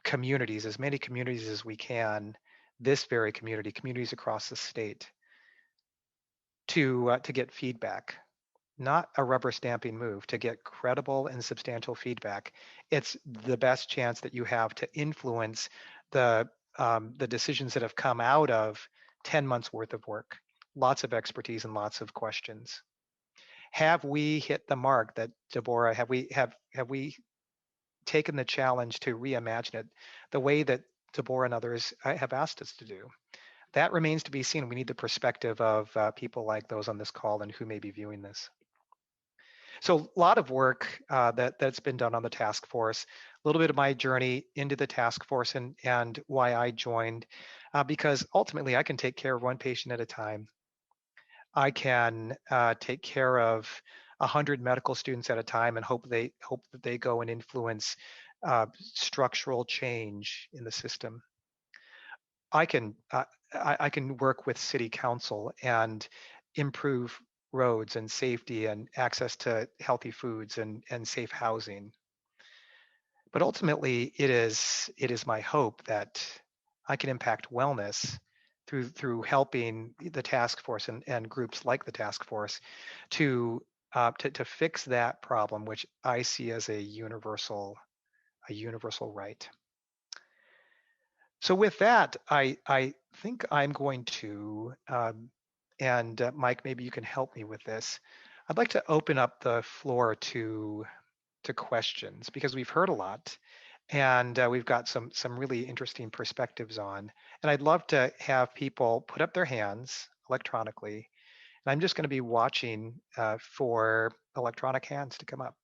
communities, as many communities as we can, this very community, communities across the state, to get feedback. Not a rubber stamping move, to get credible and substantial feedback. It's the best chance that you have to influence the decisions that have come out of 10 months worth of work, lots of expertise and lots of questions. Have we hit the mark that, Deborah, have we taken the challenge to reimagine it the way that Deborah and others have asked us to do? That remains to be seen. We need the perspective of people like those on this call and who may be viewing this. So a lot of work that's been done on the task force, a little bit of my journey into the task force and why I joined, because ultimately I can take care of one patient at a time. I can take care of 100 medical students at a time and hope that they go and influence structural change in the system. I can work with city council and improve roads and safety and access to healthy foods and safe housing. But ultimately, it is my hope that I can impact wellness through helping the task force and groups like the task force to fix that problem, which I see as a universal right. So with that, I think I'm going to and Mike, maybe you can help me with this. I'd like to open up the floor to questions, because we've heard a lot, and we've got some really interesting perspectives on. And I'd love to have people put up their hands electronically. And I'm just going to be watching for electronic hands to come up.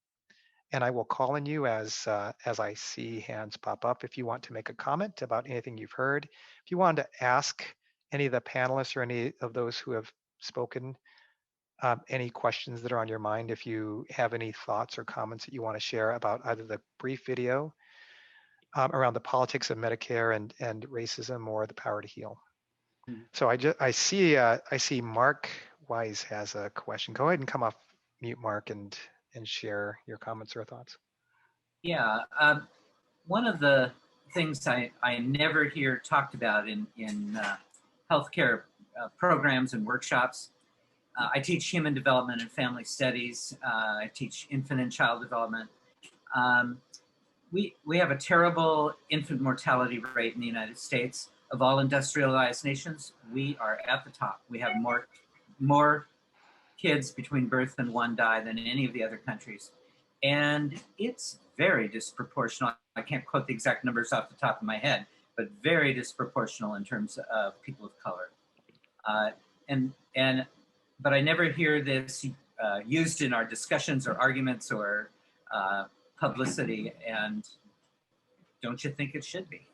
And I will call on you as I see hands pop up. If you want to make a comment about anything you've heard, if you want to ask any of the panelists or any of those who have spoken any questions that are on your mind, if you have any thoughts or comments that you want to share about either the brief video around the politics of Medicare and racism, or the power to heal. So I see Mark Wise has a question. Go ahead and come off mute, Mark, and share your comments or thoughts. Yeah, one of the things I never hear talked about in healthcare programs and workshops. I teach human development and family studies. I teach infant and child development. We have a terrible infant mortality rate in the United States. Of all industrialized nations, we are at the top. We have more kids between birth and one die than in any of the other countries. And it's very disproportional. I can't quote the exact numbers off the top of my head, but very disproportional in terms of people of color. But I never hear this used in our discussions or arguments or publicity. And don't you think it should be?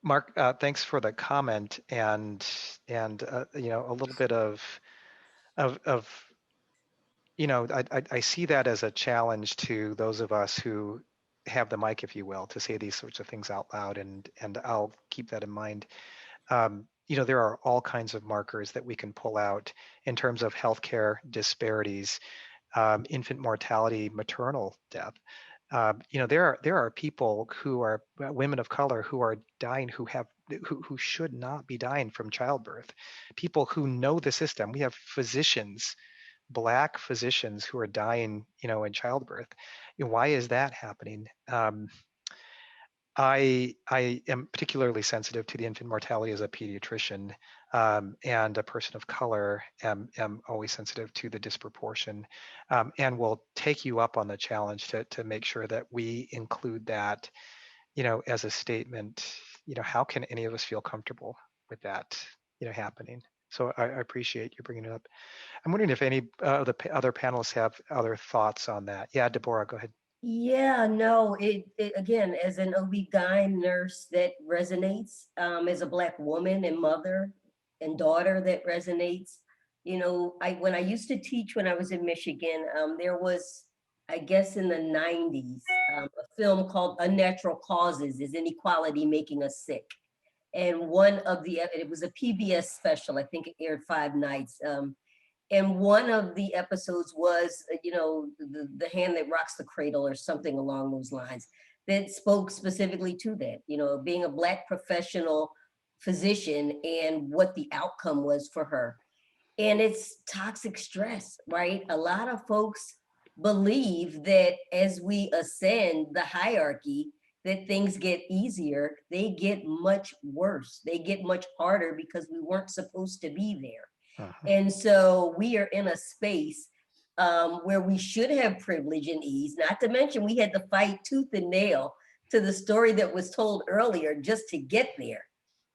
Mark, thanks for the comment, and you know, a little bit of you know, I see that as a challenge to those of us who have the mic, if you will, to say these sorts of things out loud, and I'll keep that in mind. You know, there are all kinds of markers that we can pull out in terms of healthcare disparities, infant mortality, maternal death. You know, there are people who are women of color who are dying, who should not be dying from childbirth. People who know the system. We have physicians, Black physicians, who are dying, you know, in childbirth. You know, why is that happening? I am particularly sensitive to the infant mortality as a pediatrician, and a person of color. Am always sensitive to the disproportion, and will take you up on the challenge to make sure that we include that, you know, as a statement. You know, how can any of us feel comfortable with that, you know, happening? So I appreciate you bringing it up. I'm wondering if any of the other panelists have other thoughts on that. Yeah, Deborah, go ahead. Yeah, no, it again, as an OB-GYN nurse, that resonates. As a Black woman and mother and daughter, that resonates. You know, when I used to teach when I was in Michigan, there was, I guess in the 90s, a film called Unnatural Causes, Is Inequality Making Us Sick? And one of it was a PBS special, I think it aired 5 nights. And one of the episodes was, you know, the hand that rocks the cradle or something along those lines, that spoke specifically to that, you know, being a Black professional physician and what the outcome was for her. And it's toxic stress, right? A lot of folks believe that as we ascend the hierarchy, that things get easier. They get much worse. They get much harder because we weren't supposed to be there. And so we are in a space where we should have privilege and ease, not to mention we had to fight tooth and nail to the story that was told earlier just to get there,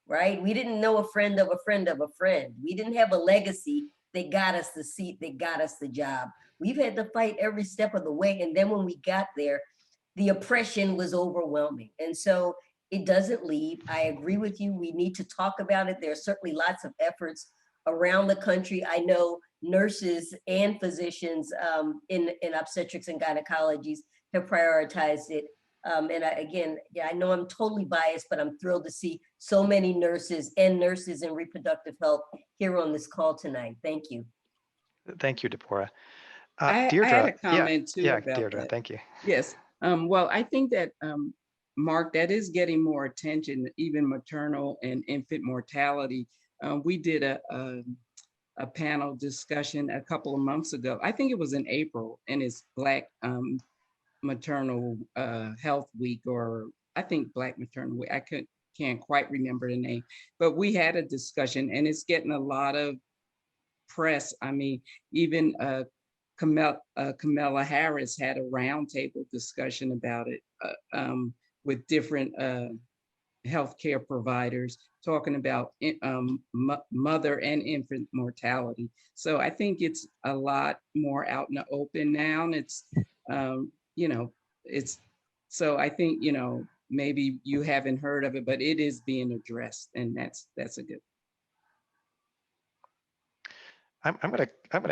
right? We didn't know a friend of a friend of a friend. We didn't have a legacy that got us the seat, that got us the job. We've had to fight every step of the way. And then when we got there, the oppression was overwhelming. And so it doesn't leave. I agree with you. We need to talk about it. There are certainly lots of efforts around the country. I know nurses and physicians in obstetrics and gynecologies have prioritized it. And again, yeah, I know I'm totally biased, but I'm thrilled to see so many nurses and nurses in reproductive health here on this call tonight. Thank you. Thank you, Deborah. Deirdre, I had a comment too yeah, about Deirdre, that. thank you. Yes. Well, I think that, Mark, that is getting more attention, even maternal and infant mortality. We did a panel discussion a couple of months ago. I think it was in April, and it's Black Maternal Health Week, or I think Black Maternal Week. I can't quite remember the name, but we had a discussion, and it's getting a lot of press. I mean, even Kamala Harris had a roundtable discussion about it with different healthcare providers, talking about mother and infant mortality. So I think it's a lot more out in the open now. And it's, you know, so I think, you know, maybe you haven't heard of it, but it is being addressed, and that's a good. I'm gonna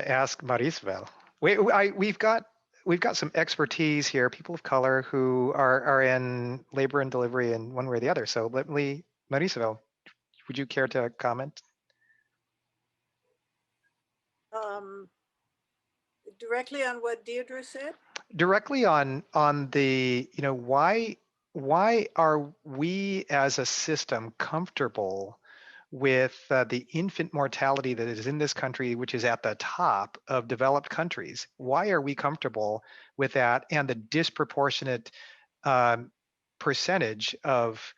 ask Marisabel. We've got some expertise here, people of color who are in labor and delivery in one way or the other. So Marisabel, would you care to comment? Directly on what Deirdre said? Directly on the, you know, why are we as a system comfortable with the infant mortality that is in this country, which is at the top of developed countries? Why are we comfortable with that, and the disproportionate percentage of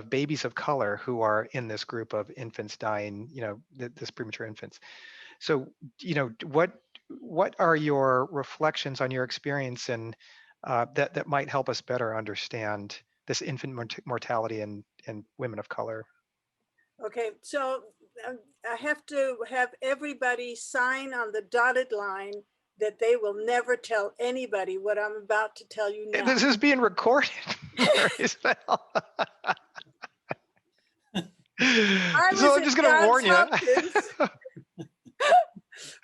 babies of color who are in this group of infants dying, you know, this premature infants? So, you know, what are your reflections on your experience and that might help us better understand this infant mortality in women of color? Okay, so I have to have everybody sign on the dotted line that they will never tell anybody what I'm about to tell you now. This is being recorded. So I'm just going to warn you.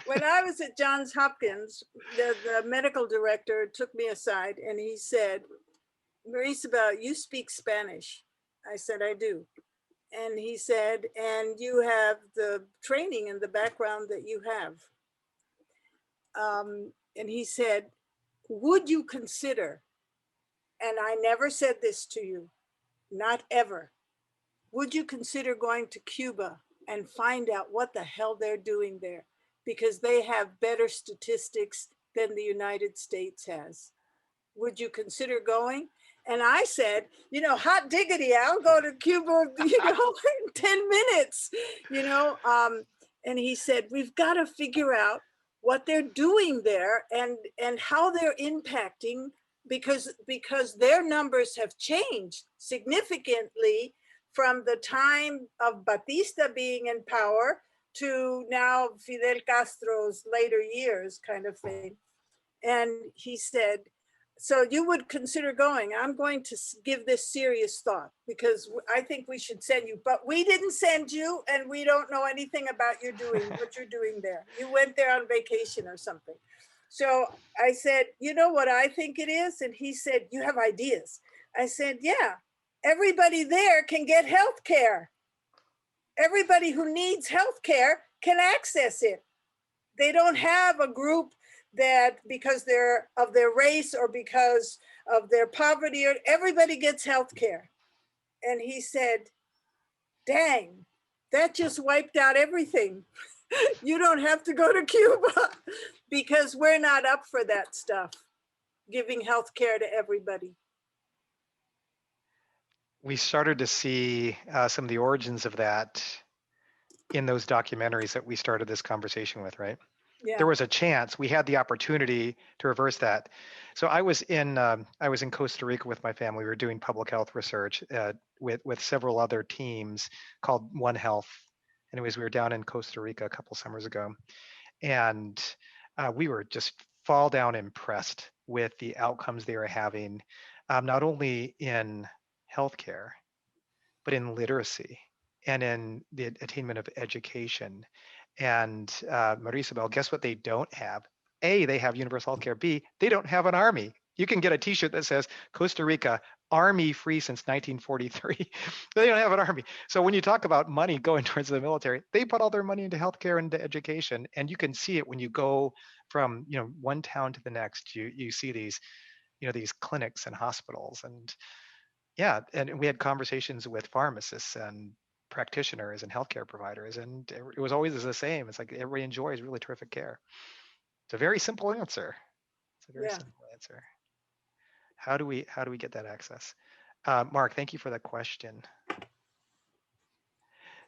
When I was at Johns Hopkins, the medical director took me aside and he said, Marisabel, you speak Spanish. I said, I do. And he said, and you have the training and the background that you have. And he said, would you consider, and I never said this to you, not ever, would you consider going to Cuba and find out what the hell they're doing there? Because they have better statistics than the United States has. Would you consider going? And I said, you know, hot diggity, I'll go to Cuba, you know, in 10 minutes, you know. And he said, we've got to figure out what they're doing there and how they're impacting, because their numbers have changed significantly from the time of Batista being in power to now Fidel Castro's later years kind of thing. And he said, so you would consider going. I'm going to give this serious thought because I think we should send you, but we didn't send you and we don't know anything about what you're doing there. You went there on vacation or something. So I said, you know what I think it is? And he said, you have ideas. I said, yeah, everybody there can get health care. Everybody who needs health care can access it. They don't have a group that because they're of their race or because of their poverty, or everybody gets health care. And he said, dang, that just wiped out everything. You don't have to go to Cuba because we're not up for that stuff, giving health care to everybody. We started to see some of the origins of that in those documentaries that we started this conversation with, right? Yeah. There was a chance, we had the opportunity to reverse that. So I was in Costa Rica with my family. We were doing public health research with several other teams called One Health. Anyways, we were down in Costa Rica a couple summers ago, and we were just fall down impressed with the outcomes they were having, not only in healthcare, but in literacy and in the attainment of education. And Marisabel, guess what they don't have? A, they have universal health care. B, they don't have an army. You can get a t-shirt that says Costa Rica, army free since 1943. They don't have an army. So when you talk about money going towards the military, they put all their money into healthcare and into education. And you can see it when you go from, you know, one town to the next. You see these, you know, these clinics and hospitals. And yeah, and we had conversations with pharmacists and practitioners and healthcare providers, and it was always the same. It's like everybody enjoys really terrific care. It's a very simple answer. It's a very simple answer. How do we get that access? Mark, thank you for that question.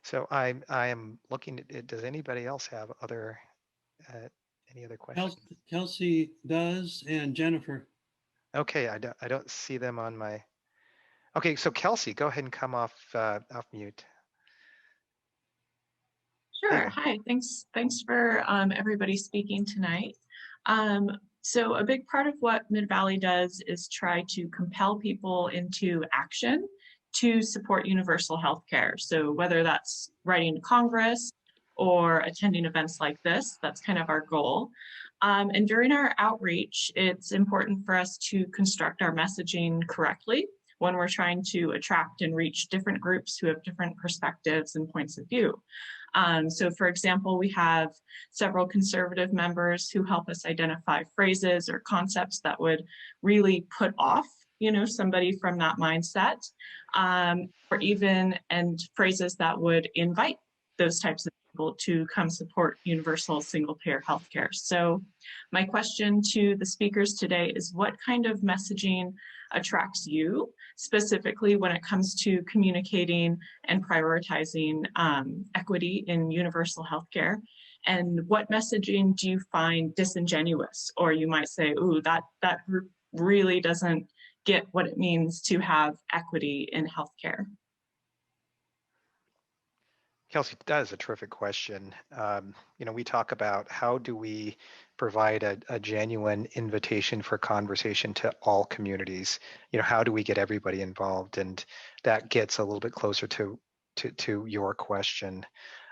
So I am looking at, does anybody else have any other questions? Kelsey does, and Jennifer. Okay, I don't see them on my. Okay, so Kelsey, go ahead and come off mute. Sure. Hi. Thanks for everybody speaking tonight. So a big part of what Mid-Valley does is try to compel people into action to support universal health care. So whether that's writing to Congress or attending events like this, that's kind of our goal. And during our outreach, it's important for us to construct our messaging correctly when we're trying to attract and reach different groups who have different perspectives and points of view. So for example, we have several conservative members who help us identify phrases or concepts that would really put off, you know, somebody from that mindset, or even phrases that would invite those types of people to come support universal single payer healthcare. So my question to the speakers today is, what kind of messaging attracts you specifically when it comes to communicating and prioritizing equity in universal healthcare? And what messaging do you find disingenuous? Or you might say, ooh, that group really doesn't get what it means to have equity in healthcare. Kelsey, that is a terrific question. We talk about how do we provide a genuine invitation for conversation to all communities. How do we get everybody involved? And that gets a little bit closer to your question.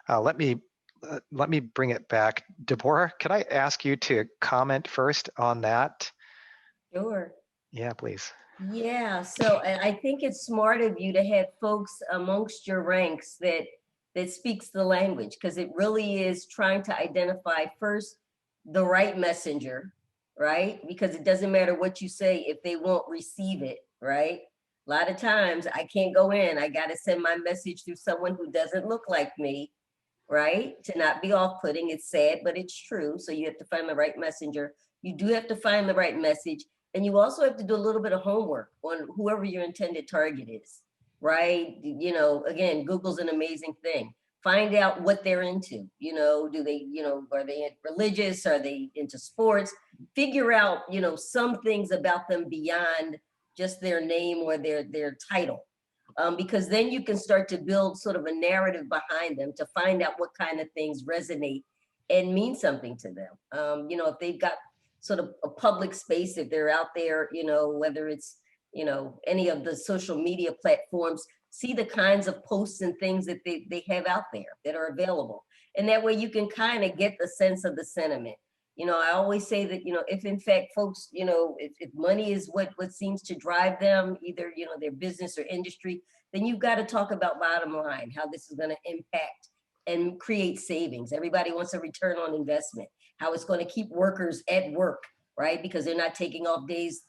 Let me bring it back. Deborah, could I ask you to comment first on that? Sure. Yeah, please. Yeah, so I think it's smart of you to have folks amongst your ranks that speaks the language, because it really is trying to identify first the right messenger, right? Because it doesn't matter what you say if they won't receive it, right? A lot of times I can't go in, I got to send my message through someone who doesn't look like me, right? To not be off-putting. It's sad, but it's true. So you have to find the right messenger. You do have to find the right message. And you also have to do a little bit of homework on whoever your intended target is, right? Again, Google's an amazing thing. Find out what they're into. Do they, are they religious? Are they into sports? Figure out, some things about them beyond just their name or their title. Because then you can start to build sort of a narrative behind them to find out what kind of things resonate and mean something to them. If they've got sort of a public space, if they're out there, whether it's, any of the social media platforms, see the kinds of posts and things that they have out there that are available. And that way you can kind of get the sense of the sentiment. I always say that, if in fact folks, if money is what seems to drive them, either, their business or industry, then you've got to talk about bottom line, how this is going to impact and create savings. Everybody wants a return on investment, how it's going to keep workers at work, right? Because they're not taking off days,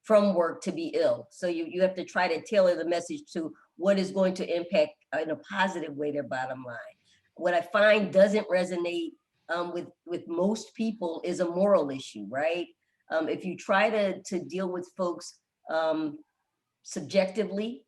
from work to be ill. So you have to try to tailor the message to what is going to impact in a positive way their bottom line. What I find doesn't resonate with most people is a moral issue, right? If you try to deal with folks subjectively,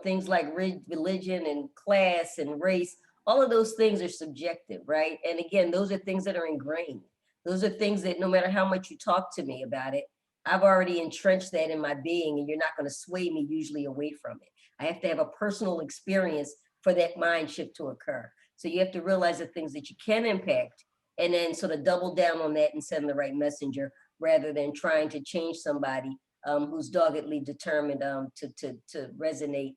things like religion and class and race, all of those things are subjective, right? And again, those are things that are ingrained. Those are things that no matter how much you talk to me about it, I've already entrenched that in my being, and you're not going to sway me usually away from it. I have to have a personal experience for that mind shift to occur. So you have to realize the things that you can impact and then sort of double down on that and send the right messenger rather than trying to change somebody who's doggedly determined to resonate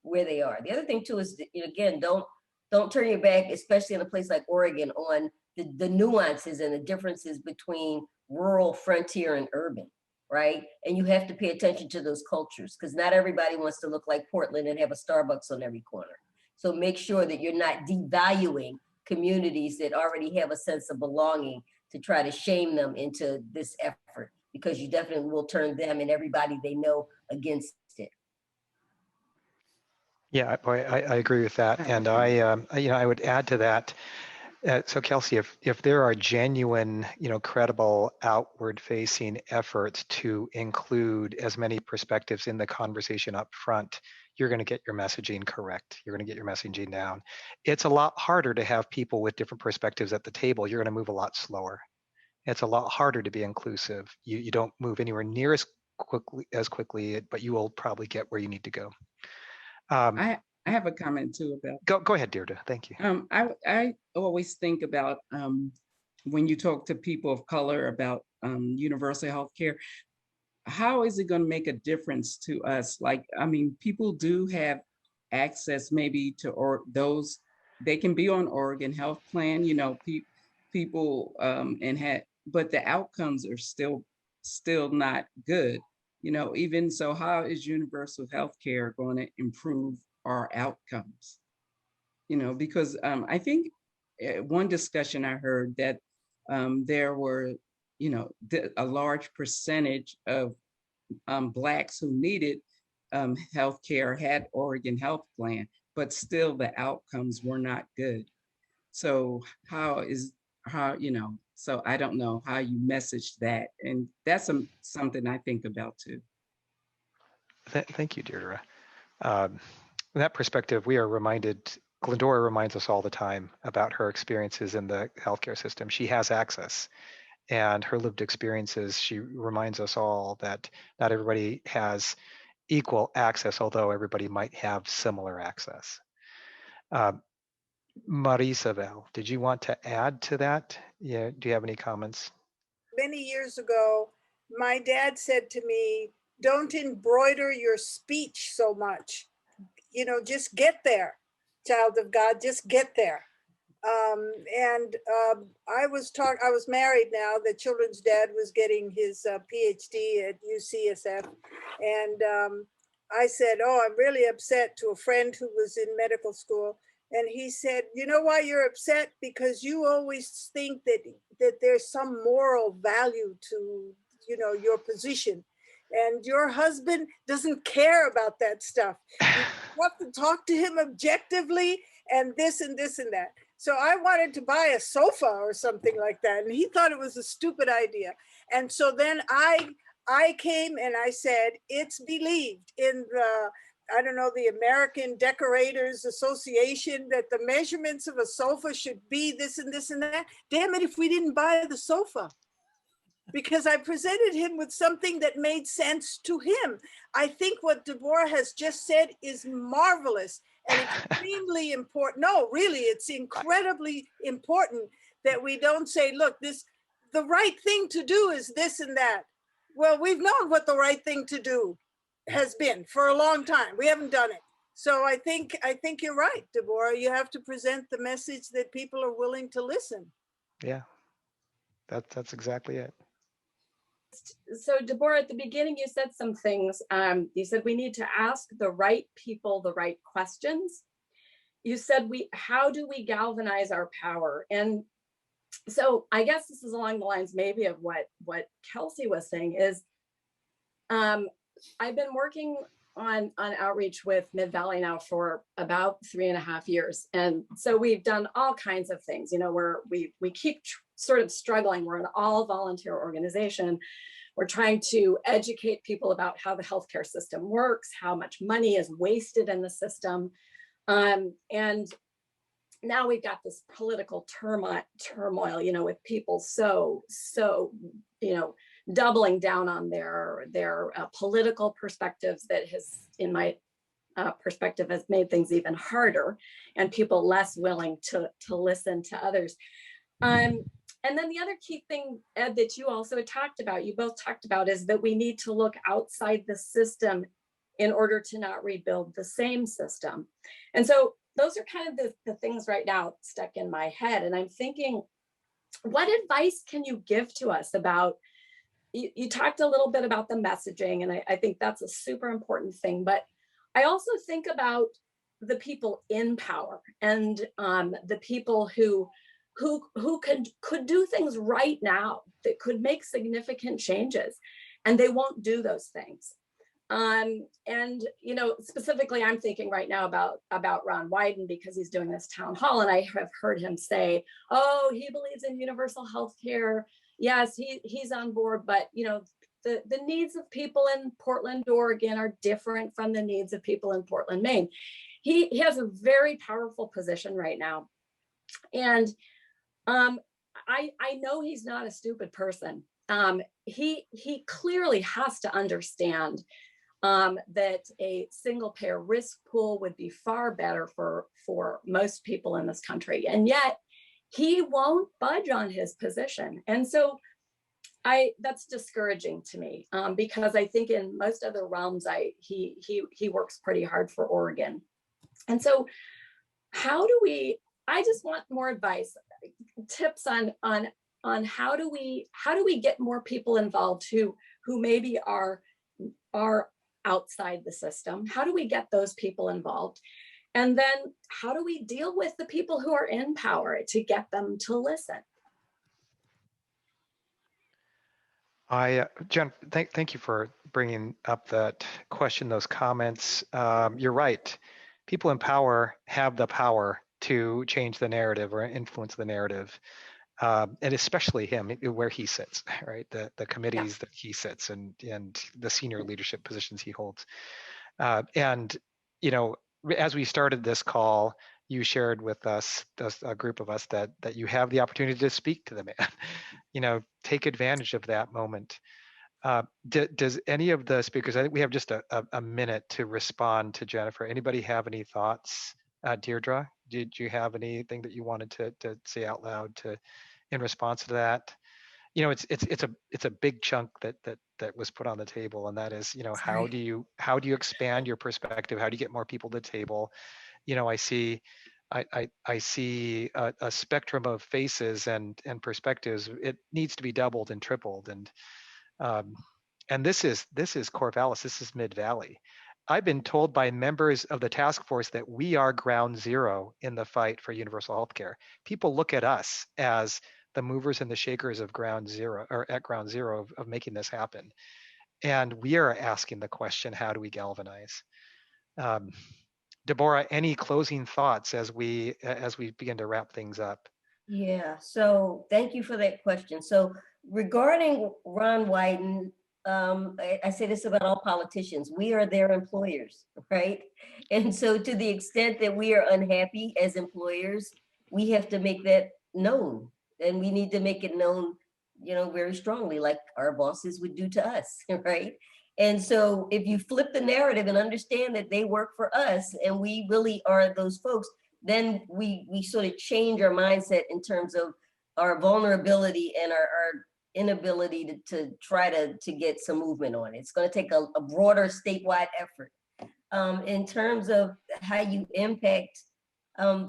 where they are. The other thing too is, again, don't turn your back, especially in a place like Oregon, on the nuances and the differences between rural, frontier, and urban, right? And you have to pay attention to those cultures, because not everybody wants to look like Portland and have a Starbucks on every corner. So make sure that you're not devaluing communities that already have a sense of belonging to try to shame them into this effort, because you definitely will turn them and everybody they know against it. Yeah, I agree with that. And I would add to that. So Kelsey, if there are genuine, credible outward-facing efforts to include as many perspectives in the conversation up front, you're going to get your messaging correct. You're going to get your messaging down. It's a lot harder to have people with different perspectives at the table. You're going to move a lot slower. It's a lot harder to be inclusive. You don't move anywhere near as quickly, but you will probably get where you need to go. I have a comment too about. Go ahead, Deirdre. Thank you. I always think about when you talk to people of color about universal health care, how is it going to make a difference to us? Like, people do have access maybe to those, they can be on Oregon Health Plan, people but the outcomes are still not good. Even so, how is universal health care going to improve our outcomes? Because I think one discussion I heard that there were, a large percentage of Blacks who needed health care had Oregon Health Plan, but still the outcomes were not good. So so I don't know how you message that. And that's something I think about too. Thank you, Deirdre. In that perspective, we are reminded, Glendora reminds us all the time about her experiences in the healthcare system. She has access, and her lived experiences, she reminds us all that not everybody has equal access, although everybody might have similar access. Marisabel, did you want to add to that? Yeah, do you have any comments? Many years ago, my dad said to me, don't embroider your speech so much. You know, just get there, child of God, just get there. I was married now. The children's dad was getting his PhD at UCSF. And I said, oh, I'm really upset, to a friend who was in medical school. And he said, you know why you're upset? Because you always think that there's some moral value to, you know, your position. And your husband doesn't care about that stuff. You have to talk to him objectively, and this and this and that. So I wanted to buy a sofa or something like that. And he thought it was a stupid idea. And so then I came and I said, it's believed in the, I don't know, the American Decorators Association, that the measurements of a sofa should be this and this and that. Damn it, if we didn't buy the sofa. Because I presented him with something that made sense to him. I think what Deborah has just said is marvelous and extremely important. No, really, it's incredibly important that we don't say, look, the right thing to do is this and that. Well, we've known what the right thing to do has been for a long time. We haven't done it. So I think you're right, Deborah. You have to present the message that people are willing to listen. Yeah, that's exactly it. So Deborah, at the beginning, you said some things. You said we need to ask the right people the right questions. You said, how do we galvanize our power? And so I guess this is along the lines maybe of what Kelsey was saying is, I've been working on outreach with Mid-Valley now for about 3.5 years. And so we've done all kinds of things, you know, where we keep sort of struggling. We're an all volunteer organization. We're trying to educate people about how the healthcare system works, how much money is wasted in the system. And now we've got this political turmoil, you know, with people so, you know, doubling down on their political perspectives that has, in my perspective, has made things even harder, and people less willing to listen to others. And then the other key thing, Ed, that you also talked about, you both talked about, is that we need to look outside the system in order to not rebuild the same system. And so those are kind of the things right now stuck in my head. And I'm thinking, what advice can you give to us about, you talked a little bit about the messaging, and I think that's a super important thing, but I also think about the people in power and the people who could do things right now that could make significant changes, and they won't do those things. And, you know, specifically, I'm thinking right now about Ron Wyden, because he's doing this town hall, and I have heard him say, oh, he believes in universal health care. Yes, he's on board, but, you know, the needs of people in Portland, Oregon are different from the needs of people in Portland, Maine. He has a very powerful position right now. And I know he's not a stupid person. He clearly has to understand that a single payer risk pool would be far better for most people in this country. And yet he won't budge on his position. And so that's discouraging to me, because I think in most other realms, he works pretty hard for Oregon. And so I just want more advice, tips on how do we get more people involved who maybe are outside the system? How do we get those people involved? And then how do we deal with the people who are in power to get them to listen? Jen, thank you for bringing up that question, those comments. You're right. people in power have the power to change the narrative or influence the narrative. And especially him, where he sits, right? The committees that he sits and the senior leadership positions he holds. And, you know, as we started this call, you shared with us, a group of us, that you have the opportunity to speak to the man. You know, take advantage of that moment. Does any of the speakers, I think we have just a minute to respond to Jennifer. Anybody have any thoughts? Deirdre, did you have anything that you wanted to say out loud in response to that? You know, it's a big chunk that was put on the table, and that is, you know, how do you expand your perspective? How do you get more people to the table? You know, I see a spectrum of faces and perspectives. It needs to be doubled and tripled, and this is Corvallis. This is Mid Valley. I've been told by members of the task force that we are ground zero in the fight for universal health care. People look at us as the movers and the shakers of ground zero, or at ground zero of making this happen. And we are asking the question, how do we galvanize? Deborah, any closing thoughts as we begin to wrap things up? Yeah, so thank you for that question. So regarding Ron Wyden, I say this about all politicians, we are their employers, right? And so to the extent that we are unhappy as employers, we have to make that known. And we need to make it known, you know, very strongly, like our bosses would do to us, right? And so if you flip the narrative and understand that they work for us and we really are those folks, then we sort of change our mindset in terms of our vulnerability and our inability to try to get some movement on it. It's going to take a broader statewide effort. In terms of how you impact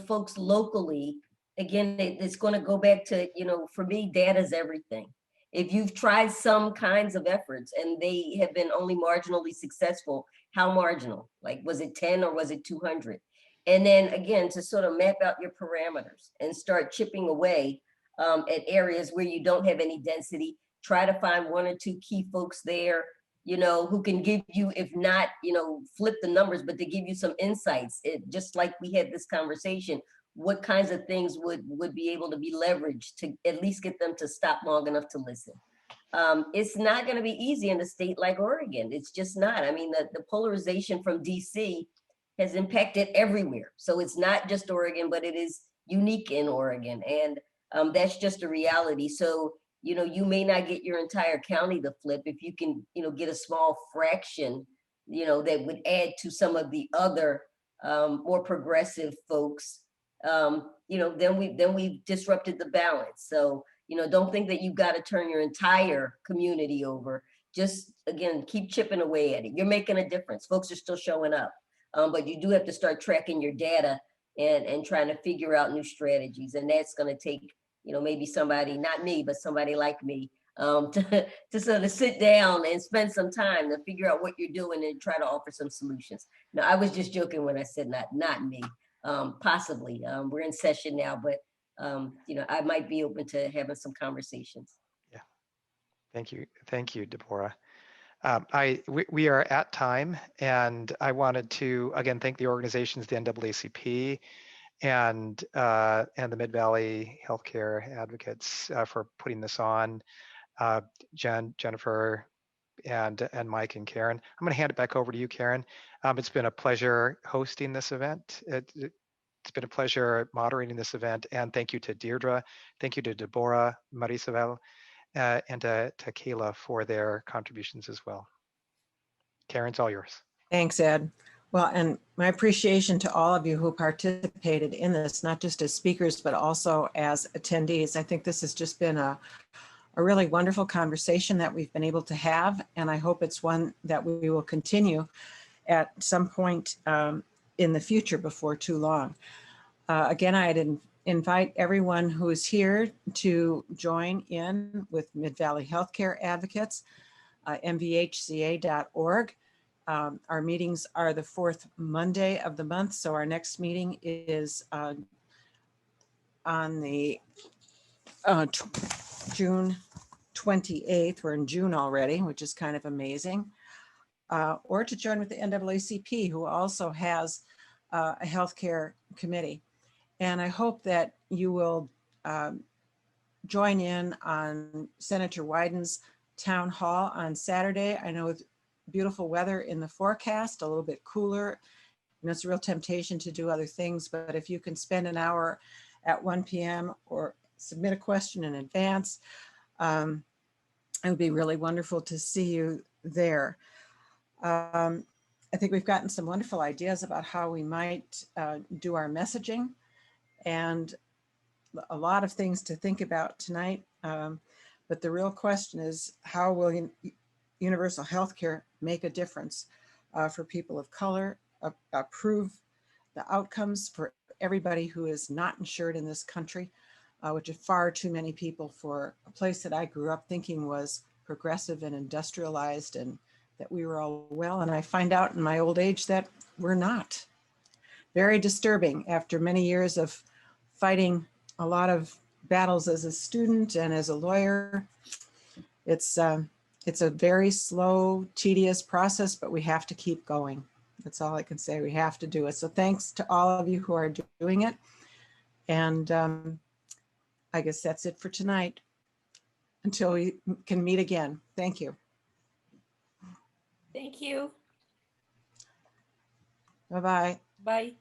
folks locally, again, it's going to go back to, you know, for me, data is everything. If you've tried some kinds of efforts and they have been only marginally successful, how marginal? Like, was it 10 or was it 200? And then again, to sort of map out your parameters and start chipping away at areas where you don't have any density. Try to find one or two key folks there, you know, who can give you, if not, you know, flip the numbers, but to give you some insights. Just like we had this conversation, what kinds of things would be able to be leveraged to at least get them to stop long enough to listen. It's not going to be easy in a state like Oregon. It's just not. I mean, the polarization from DC has impacted everywhere. So it's not just Oregon, but it is unique in Oregon. And that's just a reality. So, you know, you may not get your entire county to flip. If you can, you know, get a small fraction, you know, that would add to some of the other more progressive folks, you know, then we've disrupted the balance. So, you know, don't think that you've got to turn your entire community over. Just, again, keep chipping away at it. You're making a difference. Folks are still showing up. But you do have to start tracking your data and trying to figure out new strategies. And that's going to take, you know, maybe somebody, not me, but somebody like me, to sort of sit down and spend some time to figure out what you're doing and try to offer some solutions. Now, I was just joking when I said not me, possibly. We're in session now, but, you know, I might be open to having some conversations. Yeah. Thank you, Deborah. We are at time, and I wanted to again thank the organizations, the NAACP, and the Mid Valley Healthcare Advocates for putting this on. Jennifer, and Mike and Karen. I'm going to hand it back over to you, Karen. It's been a pleasure hosting this event. It's been a pleasure moderating this event, and thank you to Deirdre, thank you to Deborah, Marisabel, and to Kayla for their contributions as well. Karen, it's all yours. Thanks, Ed. Well, and my appreciation to all of you who participated in this, not just as speakers, but also as attendees. I think this has just been a really wonderful conversation that we've been able to have, and I hope it's one that we will continue at some point in the future before too long. Again, I'd invite everyone who is here to join in with Mid-Valley Healthcare Advocates, mvhca.org. Our meetings are the fourth Monday of the month, so our next meeting is on the June 28th. We're in June already, which is kind of amazing. Or to join with the NAACP, who also has a healthcare committee. And I hope that you will join in on Senator Wyden's town hall on Saturday. I know it's beautiful weather in the forecast, a little bit cooler. And it's a real temptation to do other things, but if you can spend an hour at 1 p.m. or submit a question in advance, it would be really wonderful to see you there. I think we've gotten some wonderful ideas about how we might do our messaging, and a lot of things to think about tonight. But the real question is, how will universal health care make a difference for people of color, improve the outcomes for everybody who is not insured in this country, which are far too many people for a place that I grew up thinking was progressive and industrialized and that we were all well. And I find out in my old age that we're not. Very disturbing after many years of fighting a lot of battles as a student and as a lawyer. It's a very slow, tedious process, but we have to keep going. That's all I can say. We have to do it. So thanks to all of you who are doing it. And I guess that's it for tonight. Until we can meet again. Thank you. Thank you. Bye-bye. Bye.